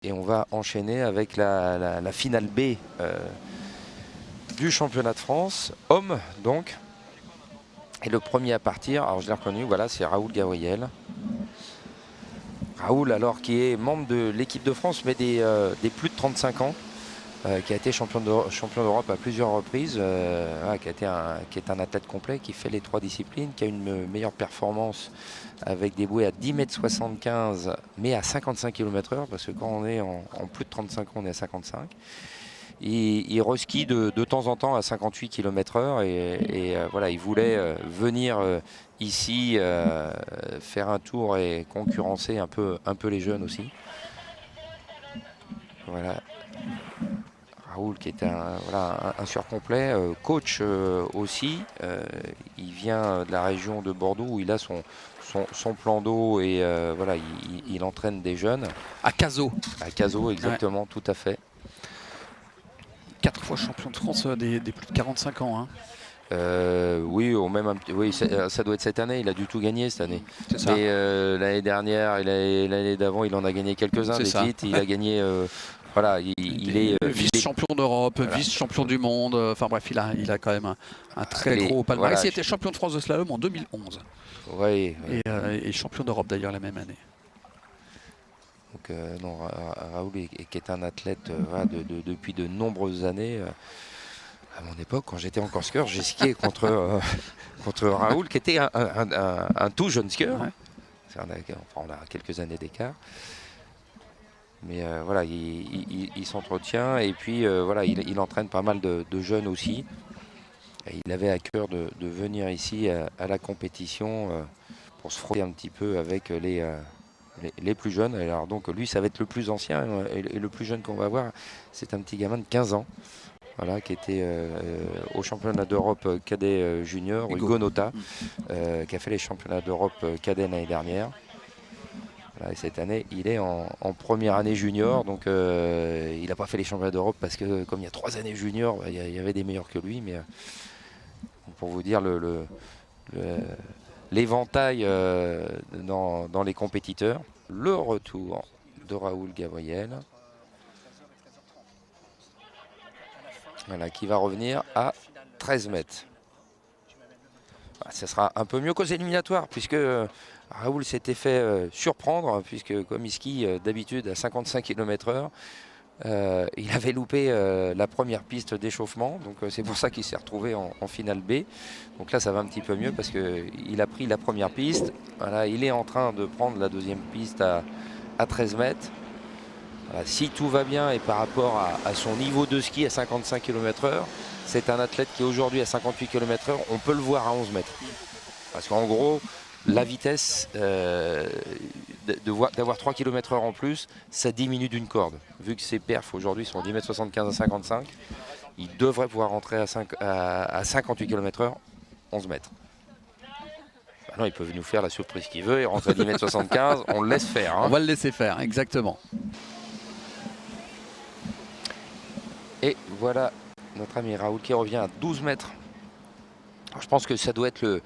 Et on va enchaîner avec la finale B du championnat de France, homme donc. Et le premier à partir, alors je l'ai reconnu, voilà, c'est Raoul Gabriel. Raoul, alors qui est membre de l'équipe de France, mais des plus de 35 ans, qui a été champion d'Europe à plusieurs reprises, qui est un athlète complet, qui fait les 3 disciplines, qui a une meilleure performance avec des bouées à 10,75 m, mais à 55 km/h, parce que quand on est en plus de 35 ans, on est à 55. Il reskie de temps en temps à 58 km/h et voilà, il voulait venir ici faire un tour et concurrencer un peu les jeunes aussi. Voilà. Raoul qui est un surcomplet, coach aussi. Il vient de la région de Bordeaux où il a son plan d'eau et voilà, il entraîne des jeunes. À Cazaux. À Cazaux, exactement, ouais. Tout à fait. 4 fois champion de France des plus de 45 ans. Hein. Oui, oui, ça doit être cette année. Il a du tout gagné cette année. C'est ça. Et l'année dernière et l'année d'avant, il en a gagné quelques-uns des titres. Il a gagné. Voilà, il est vice-champion d'Europe, voilà. Vice-champion du monde. Enfin bref, il a quand même un très gros palmarès. Voilà, il était champion de France de slalom en 2011. Oui. Et champion d'Europe d'ailleurs la même année. Donc non, Raoul qui est un athlète depuis de nombreuses années. À mon époque, quand j'étais encore skieur, j'ai skié contre Raoul, qui était un tout jeune skieur. Ouais. On a quelques années d'écart. Mais voilà, il s'entretient et puis voilà, il entraîne pas mal de jeunes aussi. Et il avait à cœur de venir ici à la compétition pour se frotter un petit peu avec les plus jeunes. Alors donc lui, ça va être le plus ancien et le plus jeune qu'on va voir, c'est un petit gamin de 15 ans. Voilà, qui était au championnat d'Europe cadet junior, Hugo Nota, qui a fait les championnats d'Europe cadet l'année dernière. Voilà, et cette année, il est en première année junior, donc il n'a pas fait les championnats d'Europe parce que comme il y a 3 années junior, il y avait des meilleurs que lui. Mais pour vous dire l'éventail dans les compétiteurs, le retour de Raoul Gabriel. Voilà, qui va revenir à 13 mètres. Ça sera un peu mieux qu'aux éliminatoires, puisque Raoul s'était fait surprendre, puisque comme il skie d'habitude à 55 km/h, il avait loupé la première piste d'échauffement, donc c'est pour ça qu'il s'est retrouvé en finale B. Donc là, ça va un petit peu mieux, parce qu'il a pris la première piste. Voilà, il est en train de prendre la deuxième piste à 13 mètres. Voilà, si tout va bien et par rapport à son niveau de ski à 55 km/h, c'est un athlète qui aujourd'hui à 58 km/h, on peut le voir à 11 mètres. Parce qu'en gros, la vitesse d'avoir 3 km/h en plus, ça diminue d'une corde. Vu que ses perfs aujourd'hui sont 10,75 m à 55, il devrait pouvoir rentrer à 58 km/h, 11 mètres. Non, il peut nous faire la surprise qu'il veut et rentrer à 10,75 m, on le laisse faire. Hein. On va le laisser faire, exactement. Et voilà notre ami Raoul qui revient à 12 mètres. Alors, je pense que ça doit être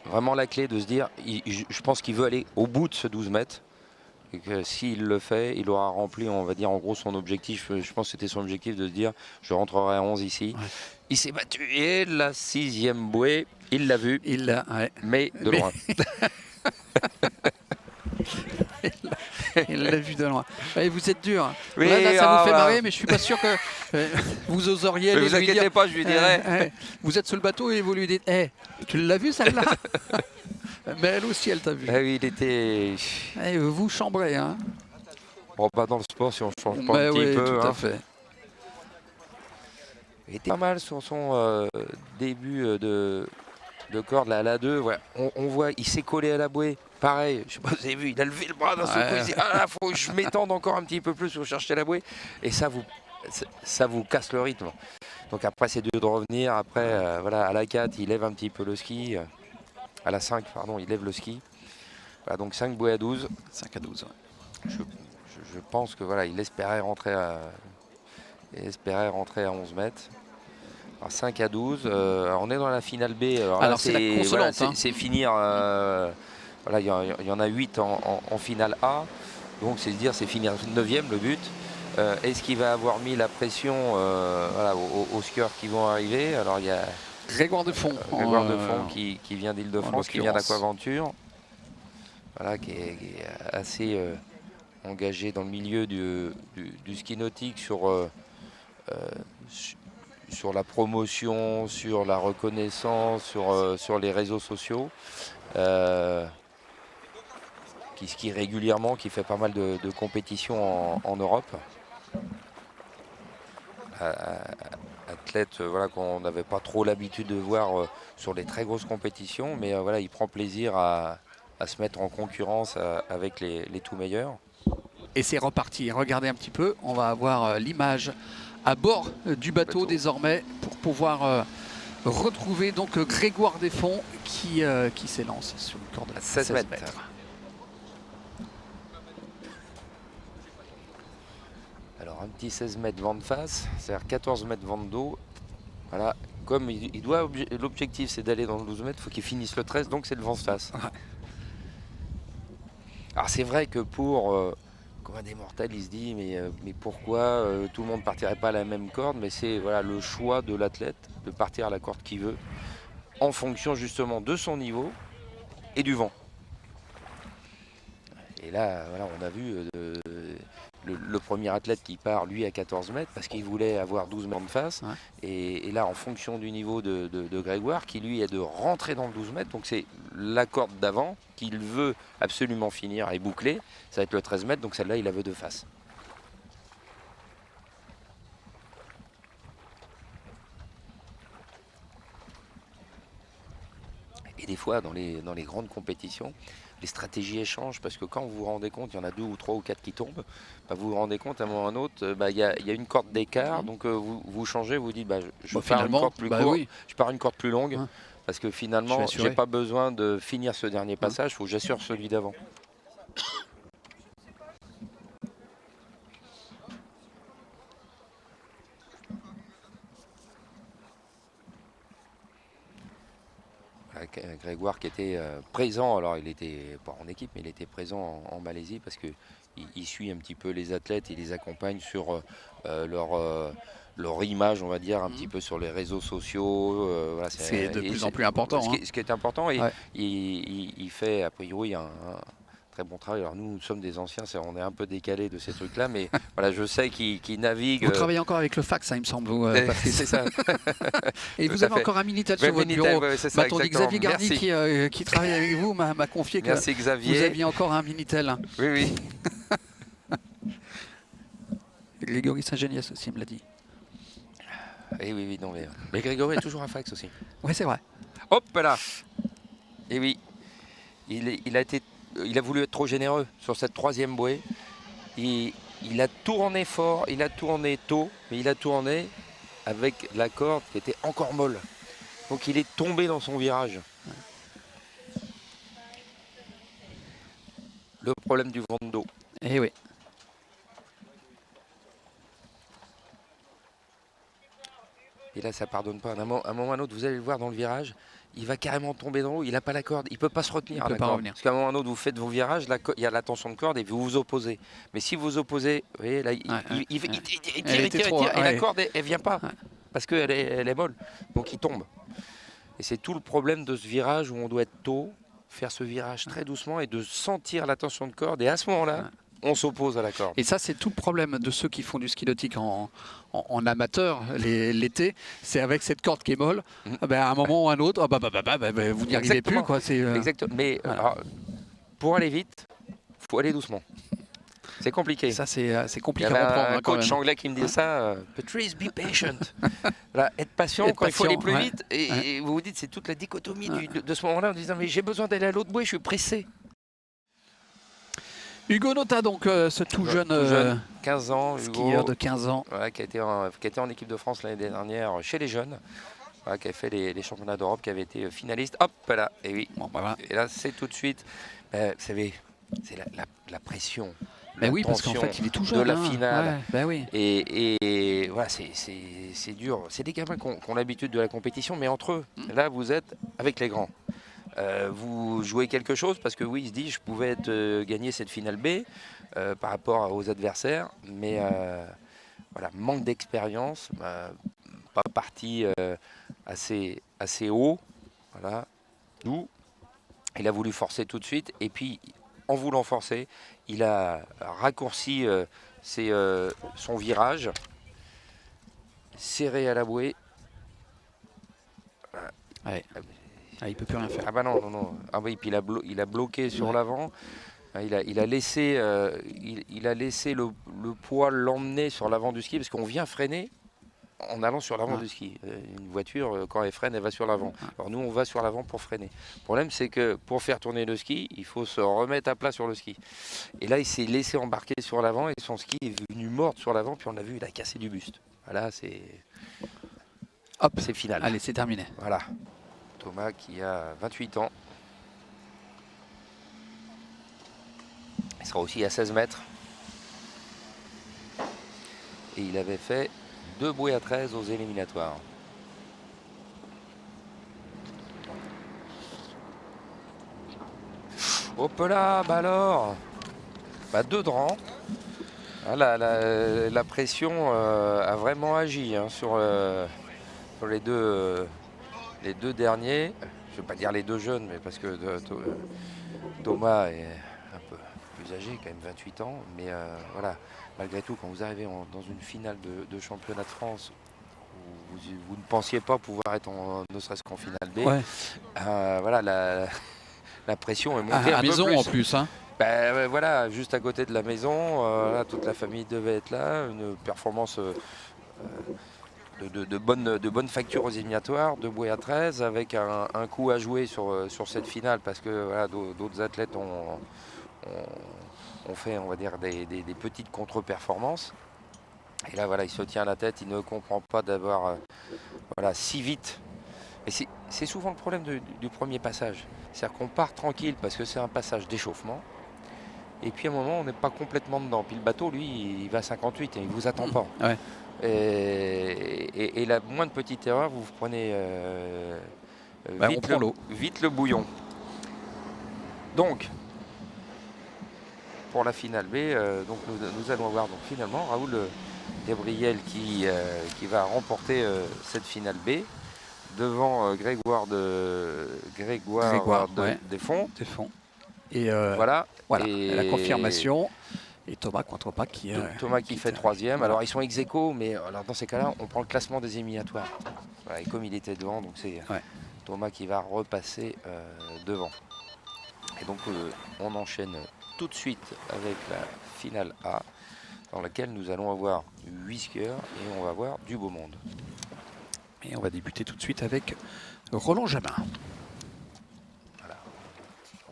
vraiment la clé de se dire, je pense qu'il veut aller au bout de ce 12 mètres. Et que s'il le fait, il aura rempli, on va dire en gros son objectif. Je pense que c'était son objectif de se dire, je rentrerai à 11 ici. Ouais. Il s'est battu et la 6e bouée, il l'a vu, mais de loin. Il l'a vu de loin. Et vous êtes dur. Oui, là, ça vous fait marrer, mais je suis pas sûr que vous oseriez aller lui dire. Ne vous inquiétez pas, je lui dirai. Vous êtes sur le bateau et vous lui dites, tu l'as vu celle-là? Mais elle aussi, elle t'a vu. Ah oui, il était. Vous chambrez, hein. Bon, pas dans le sport si on change pas un petit peu. Tout à hein. fait. Il était pas mal sur son début de corde là, à la 2. Ouais. On voit, il s'est collé à la bouée. Pareil, je sais pas si vous avez vu, il a levé le bras d'un seul coup. Il dit, faut que je m'étende encore un petit peu plus pour chercher la bouée. Et ça vous casse le rythme. Donc après, c'est dur de revenir. Après, voilà, à la 4, il lève un petit peu le ski. À la 5, pardon, il lève le ski. Voilà, donc 5 bouées à 12. 5 à 12, ouais. Je pense que voilà, il espérait rentrer à 11 mètres. Alors 5 à 12, on est dans la finale B. Alors c'est la consolante. C'est finir. Voilà, il y en a 8 en finale A. Donc c'est dire, c'est finir 9e le but. Est-ce qu'il va avoir mis la pression voilà, aux skieurs qui vont arriver? Alors il y a Grégoire Defont, qui vient d'Île-de-France, qui vient d'Aquaventure, voilà, qui est assez engagé dans le milieu du ski nautique sur la promotion, sur la reconnaissance, sur les réseaux sociaux. Qui skie régulièrement, qui fait pas mal de compétitions en Europe. Athlète voilà, qu'on n'avait pas trop l'habitude de voir sur les très grosses compétitions, mais voilà, il prend plaisir à se mettre en concurrence avec les tout meilleurs. Et c'est reparti. Regardez un petit peu, on va avoir l'image à bord du bateau désormais pour pouvoir retrouver donc Grégoire Defont qui s'élance sur une corde à 16 mètres. Alors un petit 16 mètres vent de face, c'est-à-dire 14 mètres vent de dos. Voilà, comme il doit, l'objectif c'est d'aller dans le 12 mètres, il faut qu'il finisse le 13, donc c'est le vent de face. Ouais. Alors c'est vrai que pour comme un des mortels, il se dit mais pourquoi tout le monde ne partirait pas à la même corde, mais c'est voilà, le choix de l'athlète de partir à la corde qu'il veut en fonction justement de son niveau et du vent. Et là, voilà, on a vu le premier athlète qui part, lui, à 14 mètres, parce qu'il voulait avoir 12 mètres de face. Ouais. Et là, en fonction du niveau de Grégoire, qui lui est de rentrer dans le 12 mètres, donc c'est la corde d'avant qu'il veut absolument finir et boucler. Ça va être le 13 mètres, donc celle-là, il la veut de face. Et des fois, dans les grandes compétitions, les stratégies échangent parce que quand vous vous rendez compte, il y en a 2 ou 3 ou 4 qui tombent, bah vous vous rendez compte à un moment ou à un autre, il y a une corde d'écart, donc vous changez, vous dites je pars une corde plus courte, je pars une corde plus longue, parce que finalement je n'ai pas besoin de finir ce dernier passage, il faut que j'assure celui d'avant. Grégoire qui était présent, alors il était pas en équipe, mais il était présent en Malaisie parce qu'il suit un petit peu les athlètes, il les accompagne sur leur image, on va dire, un petit peu sur les réseaux sociaux. Voilà, c'est de plus en plus important. Ce qui est important, et il fait a priori un très bon travail. Alors nous sommes des anciens, on est un peu décalés de ces trucs-là, mais voilà, je sais qu'il navigue. Vous travaillez encore avec le fax, il me semble, vous, Patrice. C'est ça. Et vous avez encore un Minitel sur votre bureau. Xavier Garny qui travaille avec vous m'a confié que vous aviez encore un Minitel. Oui, oui. Grégory Saint-Geniès aussi me l'a dit. Et oui, non, mais Grégory est toujours un fax aussi. Oui, c'est vrai. Hop là. Et oui, il a voulu être trop généreux sur cette 3e bouée. Il a tourné fort, il a tourné tôt, mais il a tourné avec la corde qui était encore molle. Donc il est tombé dans son virage. Le problème du vent de dos. Eh oui. Et là, ça ne pardonne pas. À un moment ou à un autre, vous allez le voir dans le virage, il va carrément tomber dans l'eau, il n'a pas la corde, il ne peut pas se retenir à la corde. Parce qu'à un moment ou à un autre, vous faites vos virages, il y a la tension de corde et vous vous opposez. Mais si vous vous opposez, vous voyez, là, il tire, et la corde, elle ne vient pas, parce qu'elle est molle. Donc il tombe. Et c'est tout le problème de ce virage où on doit être tôt, faire ce virage très doucement et de sentir la tension de corde. Et à ce moment-là, on s'oppose à la corde. Et ça, c'est tout le problème de ceux qui font du ski nautique en amateur l'été. C'est avec cette corde qui est molle, à un moment ou à un autre, vous n'y arrivez plus. Exactement. Mais voilà. Alors, pour aller vite, il faut aller doucement. C'est compliqué. Ça, c'est compliqué à comprendre. Un coach anglais qui me dit ça, Patrice, be patient. Voilà, être patient quand il faut aller plus vite. Et vous vous dites, c'est toute la dichotomie de ce moment-là en disant, mais j'ai besoin d'aller à l'autre bouée, je suis pressé. Hugo Nota, donc ce tout jeune 15 ans, skieur de 15 ans. Voilà, qui a été en équipe de France l'année dernière chez les jeunes, voilà, qui a fait les championnats d'Europe, qui avait été finaliste. Hop là, et oui. Bon, voilà. Et là, c'est tout de suite, vous savez, c'est la pression. Ben oui, parce qu'en fait, il est tout jeune. De la finale. Ouais, ben oui. Et voilà, c'est dur. C'est des gamins qui ont l'habitude de la compétition, mais entre eux, là, vous êtes avec les grands. vous jouez quelque chose parce que oui, il se dit je pouvais gagner cette finale B par rapport aux adversaires, mais voilà, manque d'expérience, pas parti assez haut, voilà. D'où il a voulu forcer tout de suite et puis en voulant forcer, il a raccourci son virage, serré à la bouée. Ouais. Ah, il peut plus rien faire. Ah bah non, non, non. Ah oui, puis il a bloqué sur l'avant. Il a laissé le poids l'emmener sur l'avant du ski parce qu'on vient freiner en allant sur l'avant du ski. Une voiture, quand elle freine, elle va sur l'avant. Alors nous, on va sur l'avant pour freiner. Le problème, c'est que pour faire tourner le ski, il faut se remettre à plat sur le ski. Et là, il s'est laissé embarquer sur l'avant et son ski est venu mordre sur l'avant. Puis on l'a vu, il a cassé du buste. Voilà, c'est final. Allez, c'est terminé. Voilà. Thomas qui a 28 ans. Il sera aussi à 16 mètres. Et il avait fait 2 bouées à 13 aux éliminatoires. Hop là, bah alors, 2 drans. La pression a vraiment agi sur les deux derniers. Je ne vais pas dire les 2 jeunes, mais parce que Thomas est un peu plus âgé, quand même 28 ans. Mais voilà, malgré tout, quand vous arrivez dans une finale de championnat de France, où vous ne pensiez pas pouvoir être ne serait-ce qu'en finale B, voilà, la pression est montée à un maison peu plus. en plus. Hein. Voilà, juste à côté de la maison, là, toute la famille devait être là. Une performance de bonne facture aux éliminatoires, 2 bouées à 13, avec un coup à jouer sur cette finale parce que voilà, d'autres athlètes ont fait, on va dire, des petites contre-performances. Et là, voilà, il se tient à la tête, il ne comprend pas d'avoir si vite. Et c'est souvent le problème du premier passage. C'est-à-dire qu'on part tranquille parce que c'est un passage d'échauffement. Et puis à un moment, on n'est pas complètement dedans. Puis le bateau, lui, il va à 58 et il ne vous attend pas. Ouais. Et la moindre petite erreur, vous prenez vite le bouillon. Donc, pour la finale B, donc nous allons voir donc, finalement Raoul Gabriel qui va remporter cette finale B devant Grégoire Desfonds. Et voilà. Et la confirmation. Et Thomas Cointrepas qui fait 3e. Voilà. Alors ils sont ex aequo, mais alors, dans ces cas-là, on prend le classement des éliminatoires. Voilà, et comme il était devant, donc c'est Thomas qui va repasser devant. Et donc on enchaîne tout de suite avec la finale A, dans laquelle nous allons avoir 8 skieurs et on va avoir du beau monde. Et on va débuter tout de suite avec Roland Jamin. Voilà.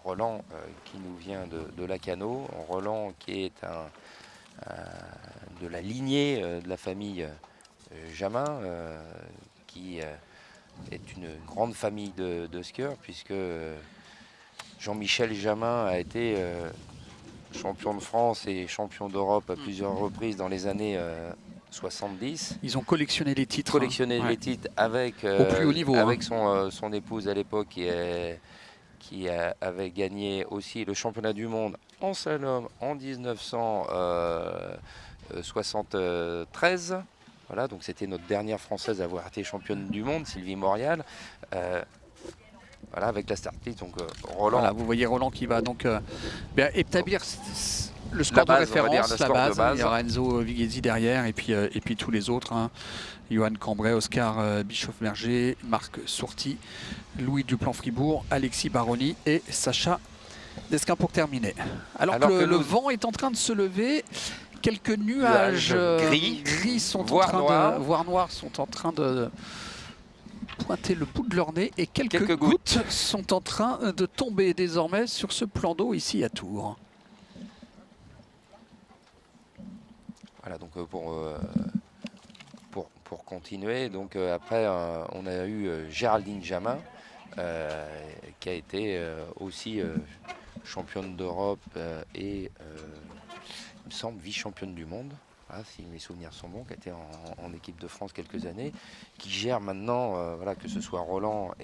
Roland qui nous vient de Lacanau. Roland qui est de la lignée de la famille Jamin, qui est une grande famille de skieurs, puisque Jean-Michel Jamin a été champion de France et champion d'Europe à plusieurs reprises dans les années 70. Ils ont collectionné les titres. Les titres avec, au plus haut niveau, avec son épouse à l'époque qui avait gagné aussi le championnat du monde en slalom en 1973. Voilà, donc c'était notre dernière Française à avoir été championne du monde, Sylvie Morial. Voilà, avec la start list, donc Roland. Voilà, vous voyez Roland qui va donc établir le score de référence, la base. Il y aura Enzo Vigezzi derrière et puis tous les autres. Hein. Johan Cambrai, Oscar Bischoff-Berger, Marc Sourti, Louis Duplan-Fribourg, Alexis Baroni et Sacha Desquin pour terminer. Alors que le vent est en train de se lever, quelques nuages gris sont voire noirs sont en train de pointer le bout de leur nez et quelques gouttes sont en train de tomber désormais sur ce plan d'eau ici à Tours. Voilà, donc pour continuer, donc après on a eu Géraldine Jamin qui a été aussi championne d'Europe et il me semble vice-championne du monde. Voilà, si mes souvenirs sont bons, qui a été en équipe de France quelques années, qui gère maintenant, voilà, que ce soit Roland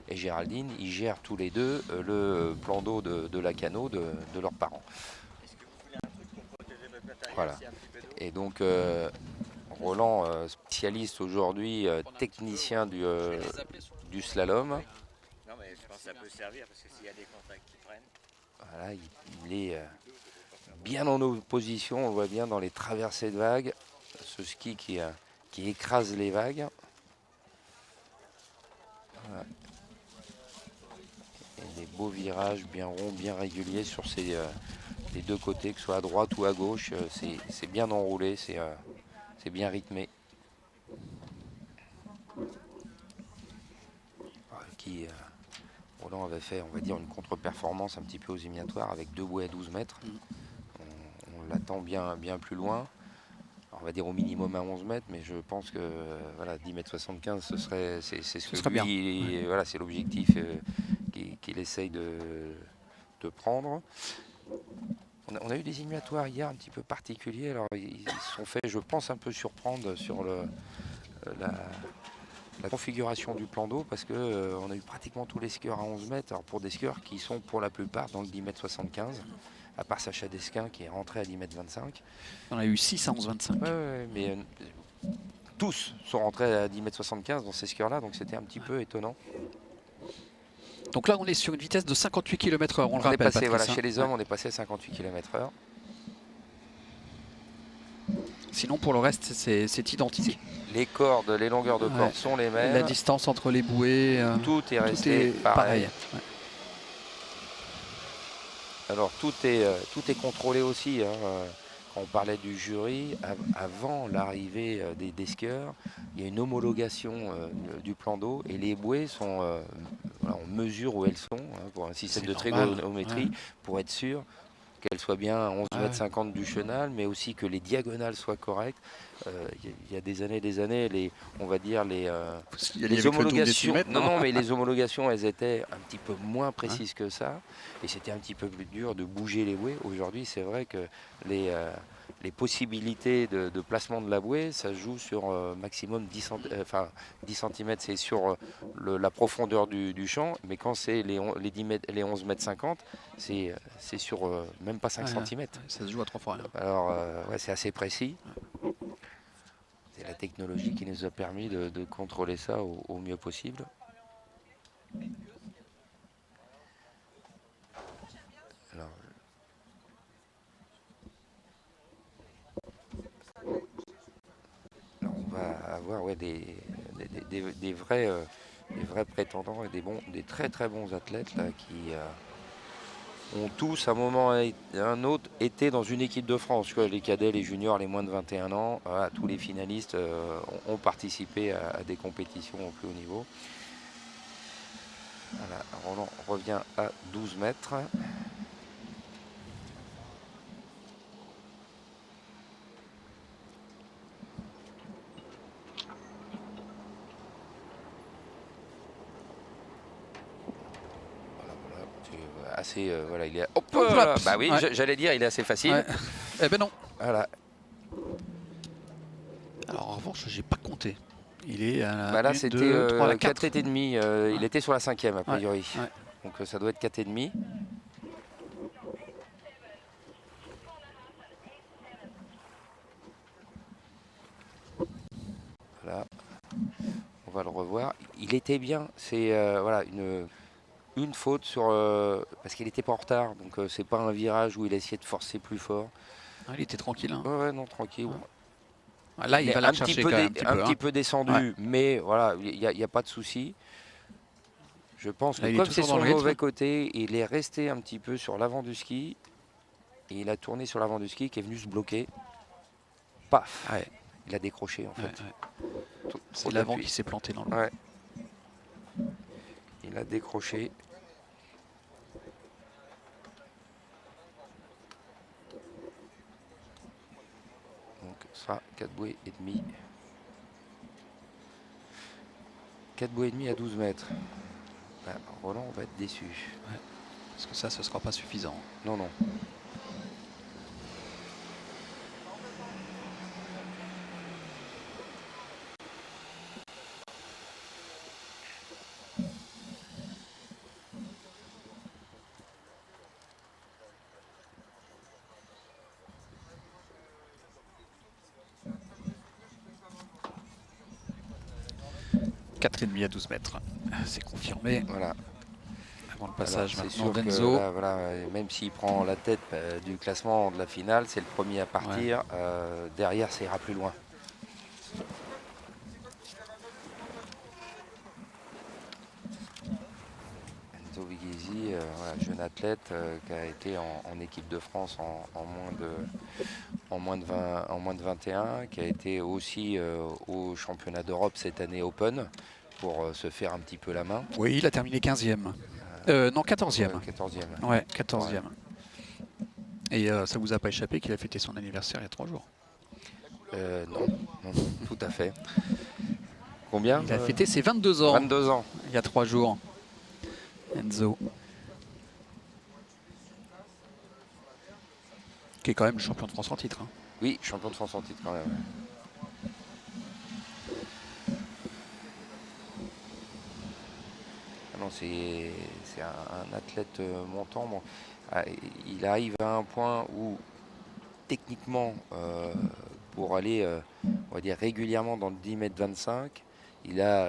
et Géraldine, ils gèrent tous les deux le plan d'eau de la canot de leurs parents. Est-ce que vous voulez un truc pour protéger votre matériel Voilà. s'il y a un petit peu d'eau? Et donc Roland, spécialiste aujourd'hui, technicien du slalom. Non, mais je pense que ça peut servir parce que s'il y a des contacts qui prennent. Voilà, il est bien en opposition, on le voit bien dans les traversées de vagues. Ce ski qui écrase les vagues. Voilà. Et des beaux virages bien ronds, bien réguliers sur les deux côtés, que ce soit à droite ou à gauche. C'est bien enroulé, c'est bien rythmé. Roland avait fait, on va dire, une contre-performance un petit peu aux éliminatoires avec 2 bouées à 12 mètres. On l'attend bien plus loin. Alors, on va dire au minimum à 11 mètres, mais je pense que voilà, 10 mètres 75, c'est ce que lui, voilà, c'est l'objectif qu'il essaye de prendre. On a eu des éliminatoires hier un petit peu particuliers. Alors, ils se sont fait, je pense, un peu surprendre sur la configuration du plan d'eau parce qu'on a eu pratiquement tous les skieurs à 11 mètres. Alors, pour des skieurs qui sont pour la plupart dans le 10 mètres 75, à part Sacha Desquin qui est rentré à 10 mètres 25. On a eu 6 à 11,25. Ouais, mais tous sont rentrés à 10 mètres 75 dans ces skieurs-là, donc c'était un petit peu étonnant. Donc là, on est sur une vitesse de 58 km/h, on le rappelle. Passé, Patrice, voilà, chez les hommes, on est passé à 58 km/h. Sinon, pour le reste, c'est identique. Les cordes, les longueurs de cordes sont les mêmes. La distance entre les bouées, tout est resté pareil. Ouais. Alors tout est contrôlé aussi. Hein. Quand on parlait du jury, avant l'arrivée des skieurs, il y a une homologation du plan d'eau et les bouées sont, on mesure où elles sont hein, pour un système de trigonométrie pour être sûr qu'elles soient bien à 11,50 mètres 50 du chenal, mais aussi que les diagonales soient correctes. Il y a des années, on va dire les homologations. Mais les homologations, elles étaient un petit peu moins précises que ça, et c'était un petit peu plus dur de bouger les bouées. Aujourd'hui, c'est vrai que les possibilités de placement de la bouée, ça se joue sur maximum 10 cm, c'est sur la profondeur du champ, mais quand c'est les 11 mètres 50, c'est sur même pas 5 cm. Ça se joue à 3 fois rien. Alors, c'est assez précis. C'est la technologie qui nous a permis de contrôler ça au mieux possible. Alors on va avoir des vrais prétendants et des très très bons athlètes là, qui ont tous à un moment et un autre été dans une équipe de France. Les cadets, les juniors, les moins de 21 ans, voilà, tous les finalistes ont participé à des compétitions au plus haut niveau. Voilà, Roland revient à 12 mètres. Assez, voilà, il est. Hop, bah oui, j'allais dire, il est assez facile. Ouais. Eh ben non. Voilà. Alors en revanche, j'ai pas compté. Il est à là, c'était 4 et demi. Ouais. Il était sur la 5e a priori. Ouais. Donc ça doit être 4 et demi. Voilà. On va le revoir. Il était bien. C'est voilà une faute sur parce qu'il n'était pas en retard. Donc c'est pas un virage où il a essayé de forcer plus fort. Il était tranquille. Hein. Ouais, non, tranquille. Ouais. Là, il va la chercher un petit peu descendu, mais voilà, il n'y a pas de souci. Je pense que comme c'est son mauvais côté, il est resté un petit peu sur l'avant du ski. Et il a tourné sur l'avant du ski qui est venu se bloquer. Paf, il a décroché en fait. C'est l'avant qui s'est planté dans l'eau. Ouais. Il a décroché. Donc ce sera 4 bouées et demi. 4 bouées et demi à 12 mètres. Roland va être déçu. Ouais. Parce que ça, ce ne sera pas suffisant. Non. 7,5 à 12 mètres. C'est confirmé. Voilà. Avant le passage C'est maintenant sûr que d'Enzo. là, voilà, même s'il prend la tête du classement de la finale, c'est le premier à partir. Derrière, ça ira plus loin. Enzo Vigesi, voilà, jeune athlète qui a été en équipe de France en moins de 21, qui a été aussi au championnat d'Europe cette année Open pour se faire un petit peu la main. Oui, il a terminé 15e. Non, 14e. 14e. Ouais, 14e. Et ça vous a pas échappé qu'il a fêté son anniversaire il y a 3 jours. Non, tout à fait. Combien? Il a fêté ses 22 ans. 22 ans. Il y a 3 jours. Enzo. Qui est quand même champion de France en titre. Hein. Oui, champion de France en titre quand même. Ah non, c'est un athlète montant. Bon, il arrive à un point où techniquement, pour aller on va dire régulièrement dans le 10,25 m, il a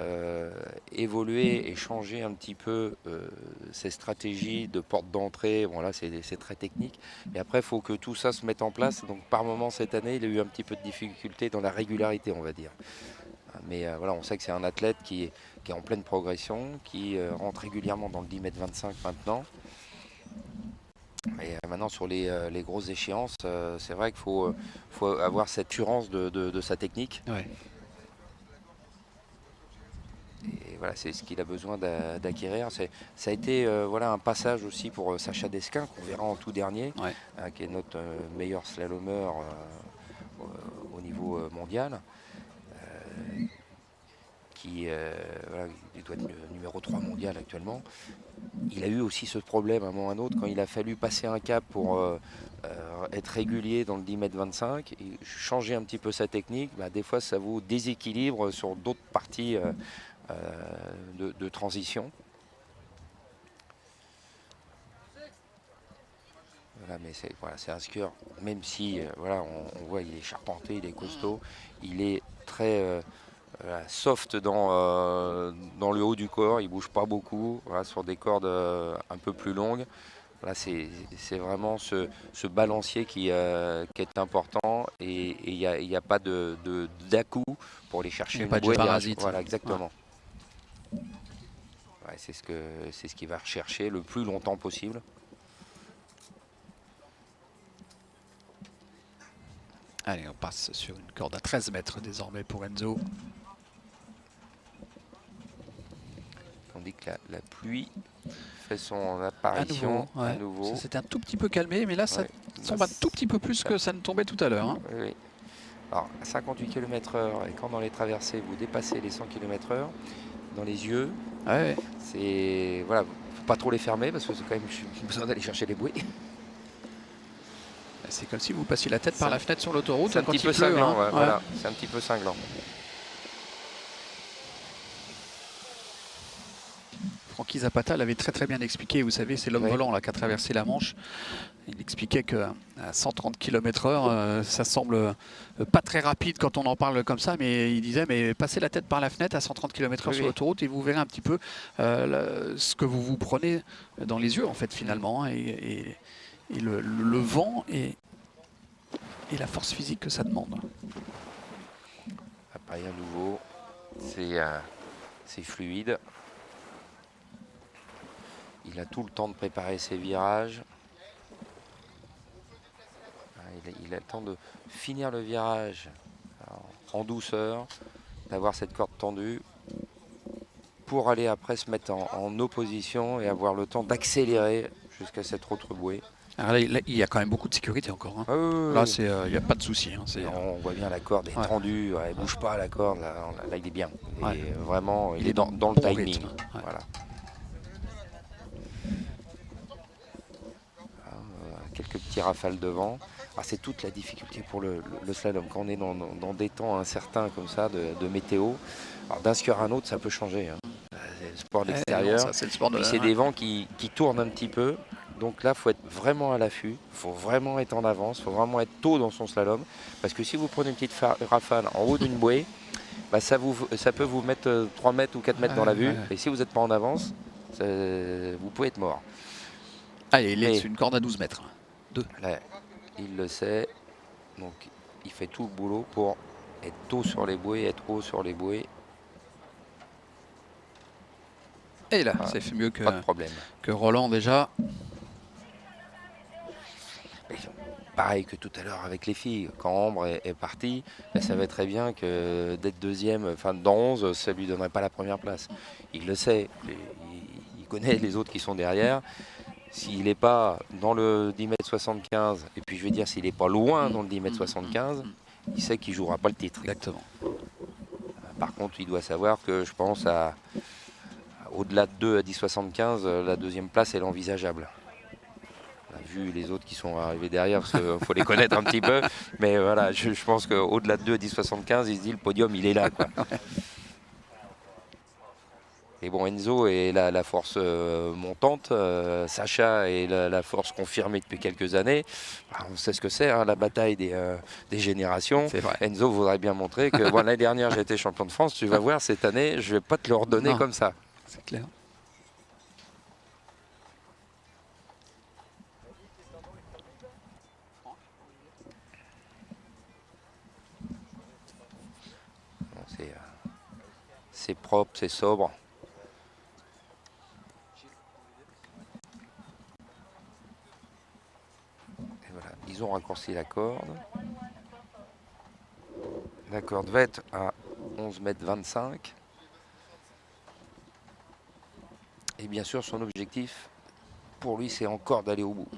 évolué et changé un petit peu ses stratégies de porte d'entrée. Bon là c'est très technique. Et après il faut que tout ça se mette en place. Donc par moment cette année il a eu un petit peu de difficulté dans la régularité on va dire. Mais voilà, on sait que c'est un athlète qui est en pleine progression, qui rentre régulièrement dans le 10,25 m maintenant. Et maintenant sur les grosses échéances, c'est vrai qu'il faut avoir cette assurance de sa technique. Ouais. Et voilà, c'est ce qu'il a besoin d'acquérir. Ça a été voilà, un passage aussi pour Sacha Desquin, qu'on verra en tout dernier, qui est notre meilleur slalomeur au niveau mondial. Voilà, il doit être numéro 3 mondial actuellement. Il a eu aussi ce problème à un moment ou à un autre quand il a fallu passer un cap pour être régulier dans le 10,25 m et changer un petit peu sa technique. Bah, des fois ça vous déséquilibre sur d'autres parties de transition. Voilà, mais c'est un skieur, même si voilà, on voit il est charpenté, il est costaud, il est très soft dans le haut du corps, il bouge pas beaucoup, voilà, sur des cordes un peu plus longues. Là, c'est vraiment ce balancier qui est important et il n'y a pas d'à-coup pour aller chercher une pas de bouée. parasite. Voilà, exactement. Ouais, c'est ce qu'il va rechercher le plus longtemps possible. Allez, on passe sur une corde à 13 mètres désormais pour Enzo. Tandis que la pluie fait son apparition à nouveau. Ça s'était un tout petit peu calmé, mais là, ça tombe un tout petit peu plus que ça ne tombait tout à l'heure. Hein. Oui. Alors, à 58 km/h, et quand dans les traversées, vous dépassez les 100 km/h, dans les yeux, c'est... Voilà, faut pas trop les fermer, parce que c'est quand même besoin d'aller chercher les bouées. C'est comme si vous passiez la tête par la fenêtre sur l'autoroute. C'est un petit peu cinglant, voilà, c'est un petit peu cinglant. Francky Zapata l'avait très bien expliqué. Vous savez, c'est l'homme volant là, qui a traversé la Manche. Il expliquait qu'à 130 km/h, ça semble pas très rapide quand on en parle comme ça, mais il disait mais passez la tête par la fenêtre à 130 km/h sur l'autoroute et vous verrez un petit peu ce que vous prenez dans les yeux en fait finalement, et le vent et la force physique que ça demande. Appareil à nouveau, c'est fluide. Il a tout le temps de préparer ses virages. Il a le temps de finir le virage en douceur, d'avoir cette corde tendue pour aller après se mettre en opposition et avoir le temps d'accélérer jusqu'à cette autre bouée. Alors là, il y a quand même beaucoup de sécurité encore. Hein. Là, il n'y a pas de souci. Hein. On voit bien la corde est tendue, elle ne bouge pas la corde. Là, il est bien. Vraiment, il est dans le timing. Voilà. Quelques petits rafales de vent. C'est toute la difficulté pour le slalom. Quand on est dans des temps incertains comme ça de météo, d'un skieur à un autre, ça peut changer. Hein. C'est le sport de l'extérieur. C'est des vents qui tournent un petit peu. Donc là, il faut être vraiment à l'affût, il faut vraiment être en avance, il faut vraiment être tôt dans son slalom. Parce que si vous prenez une petite rafale en haut d'une bouée, bah, ça peut vous mettre 3 mètres ou 4 mètres dans la vue. Ouais. Et si vous n'êtes pas en avance, vous pouvez être mort. Allez, il est Mais- dessus, une corde à 12 mètres. Là, il le sait. Donc il fait tout le boulot pour être tôt sur les bouées, être haut sur les bouées. Et là, Ah, c'est fait mieux Pas de problème. que Roland déjà. Pareil que tout à l'heure avec les filles, quand Ambre est partie, elle savait très bien que d'être deuxième, enfin dans 11, ça lui donnerait pas la première place. Il le sait, il connaît les autres qui sont derrière. S'il n'est pas dans le 10,75 m, et puis je vais dire s'il n'est pas loin dans le 10,75 m, il sait qu'il ne jouera pas le titre. Exactement. Par contre, il doit savoir que je pense au-delà de 2 à 10,75, la deuxième place elle est envisageable. On a vu les autres qui sont arrivés derrière, parce qu'il faut les connaître un petit peu. Mais voilà, je pense qu'au-delà de 2 à 10,75, il se dit le podium, il est là, quoi. Et bon, Enzo est la force montante, Sacha est la force confirmée depuis quelques années. Alors, on sait ce que c'est, hein, la bataille des générations. C'est vrai. Enzo voudrait bien montrer que bon, l'année dernière j'ai été champion de France, tu vas voir cette année, je ne vais pas te le redonner Non. comme ça. C'est clair. Bon, c'est propre, c'est sobre. Et voilà, ils ont raccourci la corde. La corde va être à 11,25 m. Et bien sûr, son objectif, pour lui, c'est encore d'aller au bout.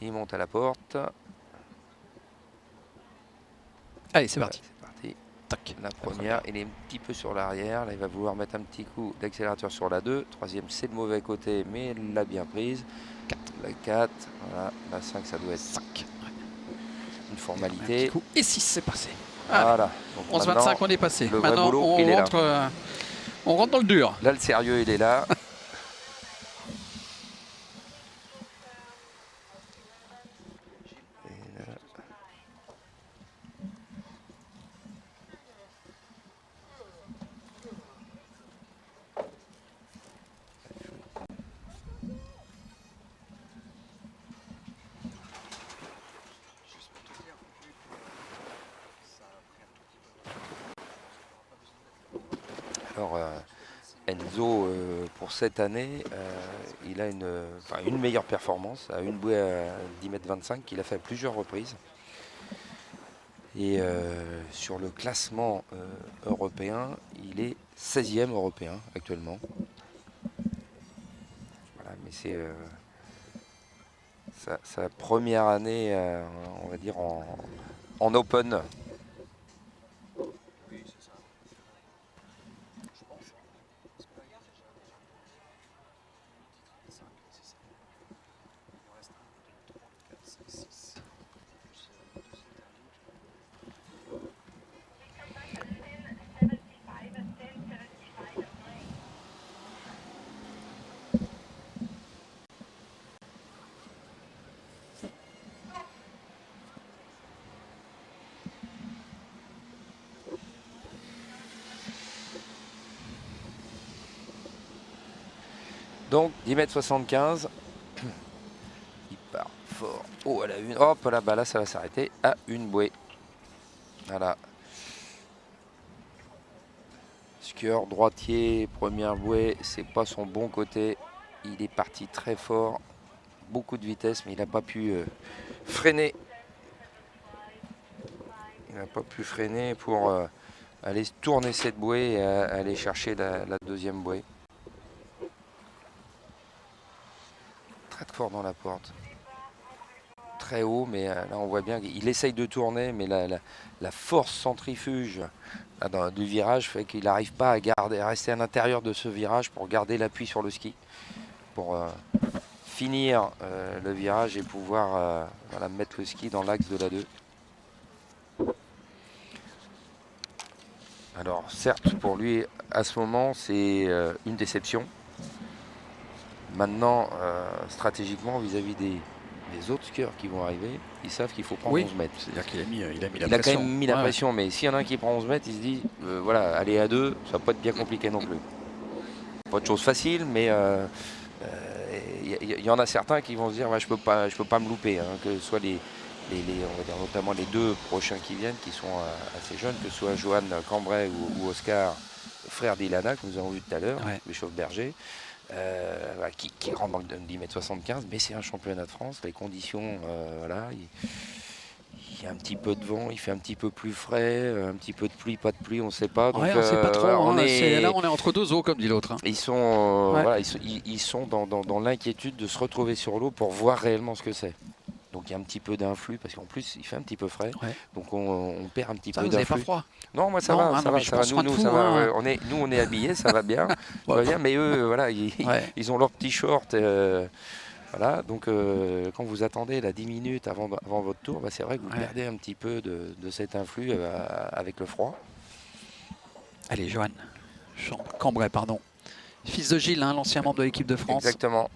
Il monte à la porte. Allez, c'est parti. C'est parti. Tac. La première, il est un petit peu sur l'arrière. Là, il va vouloir mettre un petit coup d'accélérateur sur la 2. Troisième, c'est le mauvais côté, mais il l'a bien prise. 4. La 4. Voilà. La 5, ça doit être 5. une Un formalité. petit coup. Et 6, c'est passé. Voilà. Donc 11-25, on est passé. le vrai Maintenant, boulot, il est là. on rentre dans le dur. Là, le sérieux, il est là. Et là, alors, Enzo, pour cette année, il a une meilleure performance à une bouée à 10,25 m qu'il a fait à plusieurs reprises. Et sur le classement européen, il est 16e européen actuellement. Voilà, mais c'est sa première année, on va dire, en open. Donc 10,75 m. Il part fort haut à la une. Hop là, bah là ça va s'arrêter à une bouée. Voilà. Skieur droitier, première bouée, c'est pas son bon côté. Il est parti très fort, beaucoup de vitesse, mais il n'a pas pu freiner. Il n'a pas pu freiner pour aller tourner cette bouée et aller chercher la deuxième bouée. Très fort dans la porte. Très haut, mais là on voit bien qu'il essaye de tourner, mais la force centrifuge là, du virage fait qu'il n'arrive pas à rester à l'intérieur de ce virage pour garder l'appui sur le ski, pour finir le virage et pouvoir voilà, mettre le ski dans l'axe de la 2. Alors certes, pour lui, à ce moment, c'est une déception. Maintenant, stratégiquement, vis-à-vis des autres skieurs qui vont arriver, ils savent qu'il faut prendre 11 mètres. C'est-à-dire qu'il a mis, la Il a pression. quand même mis la pression, mais s'il y en a un qui prend 11 mètres, il se dit, voilà, aller à 2, ça va pas être bien compliqué non plus. Pas de chose facile, mais il y en a certains qui vont se dire, ouais, je peux pas me louper, hein, que ce soit on va dire notamment les 2 prochains qui viennent, qui sont assez jeunes, que ce soit Johan Cambrai ou Oscar, frère d'Ilana, que nous avons vu tout à l'heure, le Chauve-Berger. Qui rentre dans le 10,75 m, mais c'est un championnat de France. Les conditions, voilà, il y a un petit peu de vent, il fait un petit peu plus frais, un petit peu de pluie, pas de pluie, on ne sait pas. Donc, on ne sait pas trop. là, on est entre 2 eaux, comme dit l'autre. Ils sont, voilà, ils sont dans l'inquiétude de se retrouver sur l'eau pour voir réellement ce que c'est. Donc il y a un petit peu d'influx, parce qu'en plus il fait un petit peu frais. Donc on perd un petit peu d'influx. Vous n'avez pas froid? Non, moi ça va, ça va. Nous, ça va. On est habillés, ça va bien. Ça va bien, mais eux, voilà, ils ont leurs petits shorts. Voilà, donc quand vous attendez là, 10 minutes avant votre tour, c'est vrai que vous perdez un petit peu de cet influx avec le froid. Allez, Johan Cambrai, pardon. Fils de Gilles, hein, l'ancien membre de l'équipe de France. Exactement.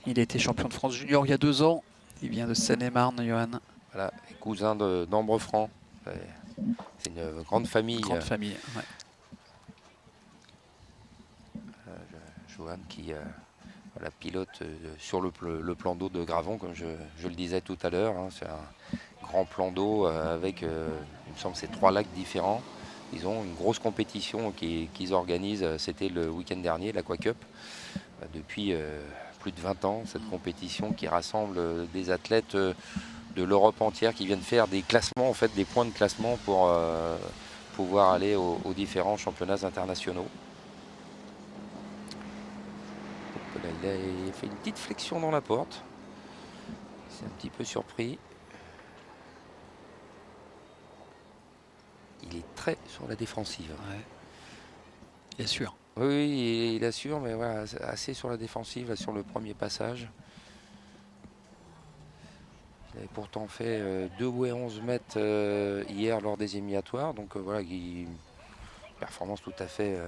Il a été champion de France junior il y a 2 ans. Il vient de Seine-et-Marne, Johan. Voilà, cousin d'Ambre-Franc. C'est une grande famille. Grande famille, ouais. Johan qui voilà, pilote sur le plan d'eau de Gravon, comme je le disais tout à l'heure. Hein, c'est un grand plan d'eau avec, il me semble, c'est 3 lacs différents. Ils ont une grosse compétition qu'ils organisent. C'était le week-end dernier, l'Aqua Cup. Depuis plus de 20 ans, cette compétition qui rassemble des athlètes de l'Europe entière qui viennent faire des classements, en fait, des points de classement pour pouvoir aller aux différents championnats internationaux. Donc, là, il a fait une petite flexion dans la porte. C'est un petit peu surpris. Il est très sur la défensive. Ouais. Il assure. Oui, il assure, mais voilà, assez sur la défensive, là, sur le premier passage. Il avait pourtant fait 2 bouées 11 mètres hier lors des éliminatoires. Donc voilà, performance tout à fait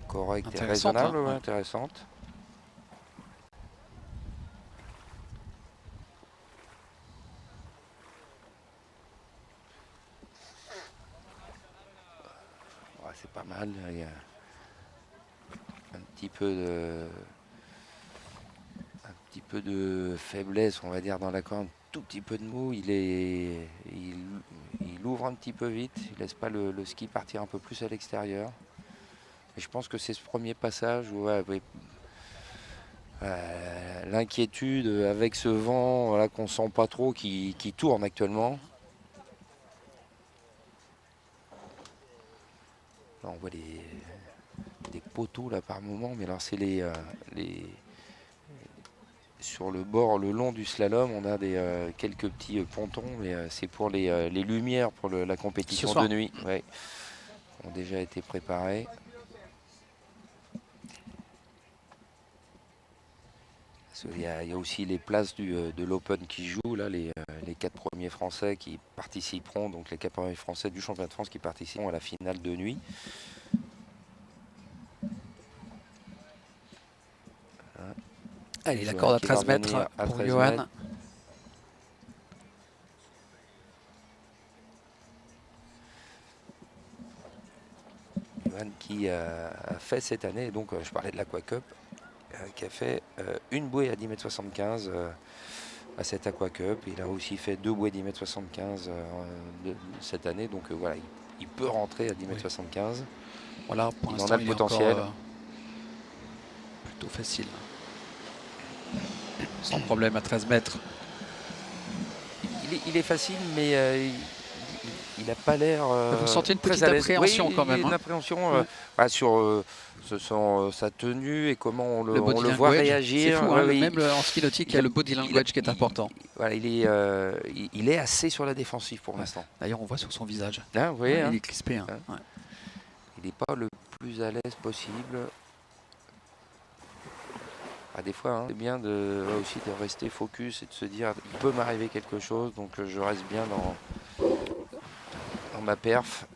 correcte et raisonnable, hein, intéressante. Ouais, c'est pas mal. Il y a un petit peu de faiblesse, on va dire, dans la corde, tout petit peu de mou. Il ouvre un petit peu vite, il laisse pas le ski partir un peu plus à l'extérieur. Et je pense que c'est ce premier passage où l'inquiétude avec ce vent, voilà, qu'on sent pas trop, qui tourne actuellement. Là, on voit des poteaux là par moment, mais alors c'est sur le bord, le long du slalom, on a quelques petits pontons, mais c'est pour les lumières pour la compétition de nuit. Ouais. Ont déjà été préparés. Il y a aussi les places de l'Open qui jouent, là, les 4 premiers Français qui participeront, donc les 4 premiers Français du championnat de France qui participeront à la finale de nuit. Voilà. Allez, la corde à 13 mètres pour Johan. Johan qui a fait cette année, donc je parlais de l'Aqua Cup, qui a fait une bouée à 10,75 m à cette Aqua Cup. Il a aussi fait 2 bouées 10,75 m cette année. Donc voilà, il peut rentrer à 10,75 m. Voilà, pour il en a le potentiel. Plutôt facile. Sans problème à 13 mètres. Il est facile, mais il n'a pas l'air. Vous sentez une petite appréhension quand même. Une appréhension sur sa tenue et comment on le voit réagir. C'est fou, même en ski nautique, il y a le body language qui est important. Voilà, il est assez sur la défensive pour l'instant. D'ailleurs, on voit sur son visage. Hein, vous voyez, il est crispé. Il n'est pas le plus à l'aise possible. Des fois, c'est bien aussi de rester focus et de se dire il peut m'arriver quelque chose, donc je reste bien dans ma perf.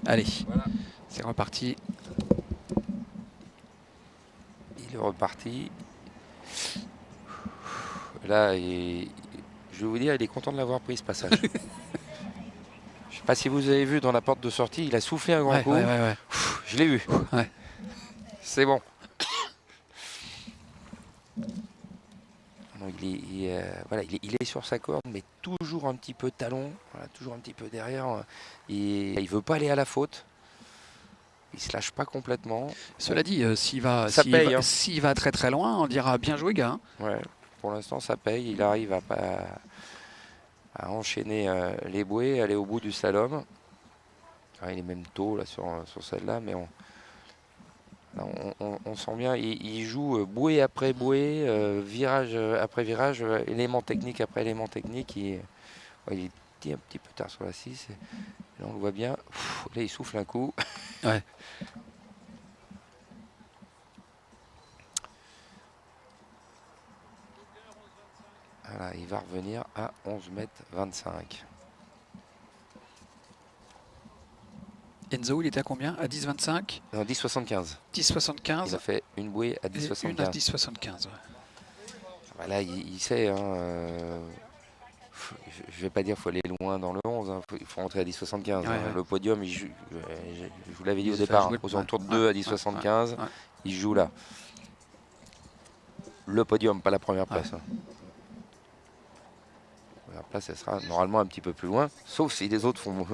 Allez, Voilà. c'est reparti. Il est reparti. Là, je vais vous dire, il est content de l'avoir pris ce passage. Je sais pas si vous avez vu dans la porte de sortie, il a soufflé un grand Ouais, coup. ouais. Je l'ai vu. Ouais. C'est bon. Donc, voilà, il est sur sa corde, mais toujours un petit peu talon, voilà, toujours un petit peu derrière. Et il veut pas aller à la faute. Il se lâche pas complètement. Cela dit, s'il va, Ça paye, hein. s'il va très très loin, on dira bien joué, gars. Hein. Ouais, pour l'instant, ça paye. Il arrive à enchaîner les bouées, aller au bout du slalom. Ah, il est même tôt là, sur celle-là, mais on sent bien. Il joue bouée après bouée, virage après virage, élément technique après élément technique. Il est un petit peu tard sur la 6. Là, on le voit bien. Là, il souffle un coup. Ouais. Voilà, il va revenir à 11 mètres 25. Enzo, il était à combien? À 10,25? Non, 10,75. 10,75. Il a fait une bouée à et une à 10,75. 10,75. Ouais. Voilà, il sait. Hein, je ne vais pas dire qu'il faut aller loin dans le 11. Hein, il faut rentrer à 10,75. Ouais, Hein. ouais. Le podium, je vous l'avais dit Il au se fait départ, jouer aux le- alentours de ouais, 2 à ouais, 10,75. ouais. Il joue là. Le podium, pas la première place. Hein. La première place, elle sera normalement un petit peu plus loin. Sauf si les autres font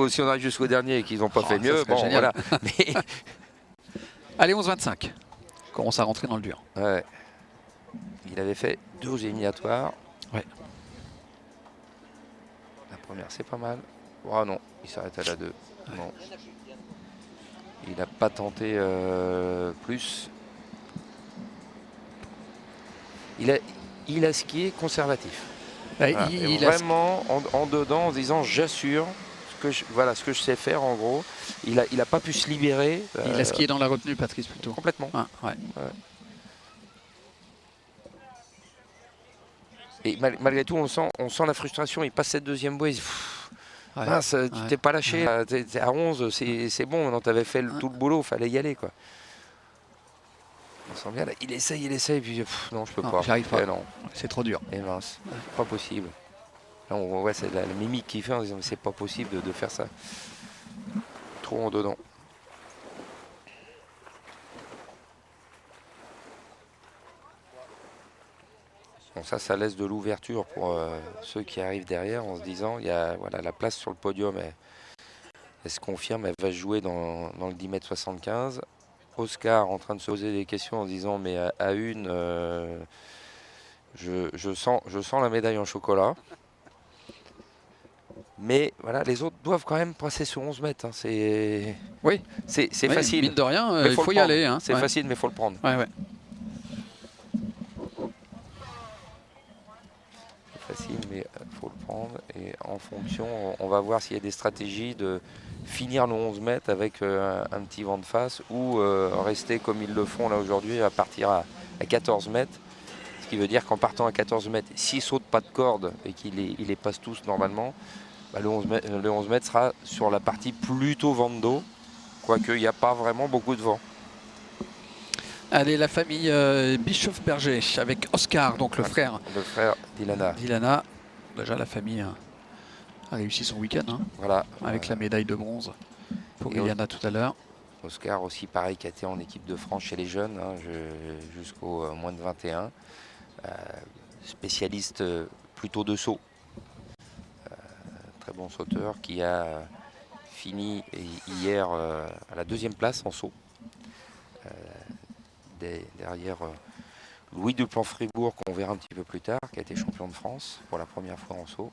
si on arrive jusqu'au dernier et qu'ils n'ont pas Oh, fait ça mieux. serait Bon, génial. voilà. Mais, Allez, 11,25. Commence à rentrer dans le dur. ouais. Il avait fait 2 aux éliminatoires. Ouais. La première, c'est pas mal. Oh non, il s'arrête à la 2. Ouais. Non. Il n'a pas tenté plus. Il a skié conservatif. Voilà. Il a Vraiment en dedans, en se disant j'assure voilà ce que je sais faire en gros. Il a pas pu se libérer. Il a skié dans la retenue, Patrice, plutôt. Complètement. Ah, ouais. Et malgré tout, on sent la frustration. Il passe cette deuxième bouée. Ouais. Mince, tu t'es pas lâché. T'es à 11, c'est bon. Maintenant, tu avais fait tout le boulot. Fallait y aller, quoi. On sent bien là. Il essaye. Puis non, je peux Non, pas. j'arrive pas. Non. C'est trop dur. Et mince, pas possible. Là, on voit c'est la mimique qu'il fait en disant c'est pas possible de faire ça. Trop en dedans. Bon, ça laisse de l'ouverture pour ceux qui arrivent derrière en se disant il y a voilà, la place sur le podium. Elle se confirme, elle va jouer dans le 10,75 m. Oscar en train de se poser des questions en se disant mais à une, je sens la médaille en chocolat. Mais voilà, les autres doivent quand même passer sur 11 mètres. Hein. C'est Oui. facile. Mine de rien, Mais il faut y le aller. Hein. C'est facile, mais il faut le prendre. Ouais. C'est facile, mais il faut le prendre. Et en fonction, on va voir s'il y a des stratégies de finir le 11 mètres avec un petit vent de face ou rester comme ils le font là aujourd'hui, à partir à 14 mètres. Ce qui veut dire qu'en partant à 14 mètres, s'ils ne sautent pas de corde et qu'ils les passent tous normalement, bah, le 11 mètres sera sur la partie plutôt vent de dos, quoique il n'y a pas vraiment beaucoup de vent. Allez, la famille Bischoff-Berger avec Oscar, donc le frère d'Ilana. d'Ilana. Déjà, la famille a réussi son week-end hein, Voilà. avec la médaille de bronze pour Ilana tout à l'heure. Oscar aussi pareil qui a été en équipe de France chez les jeunes hein, jusqu'au moins de 21. Spécialiste plutôt de saut. Très bon sauteur qui a fini hier à la 2e place en saut. Derrière Louis Duplan-Fribourg, qu'on verra un petit peu plus tard, qui a été champion de France pour la première fois en saut.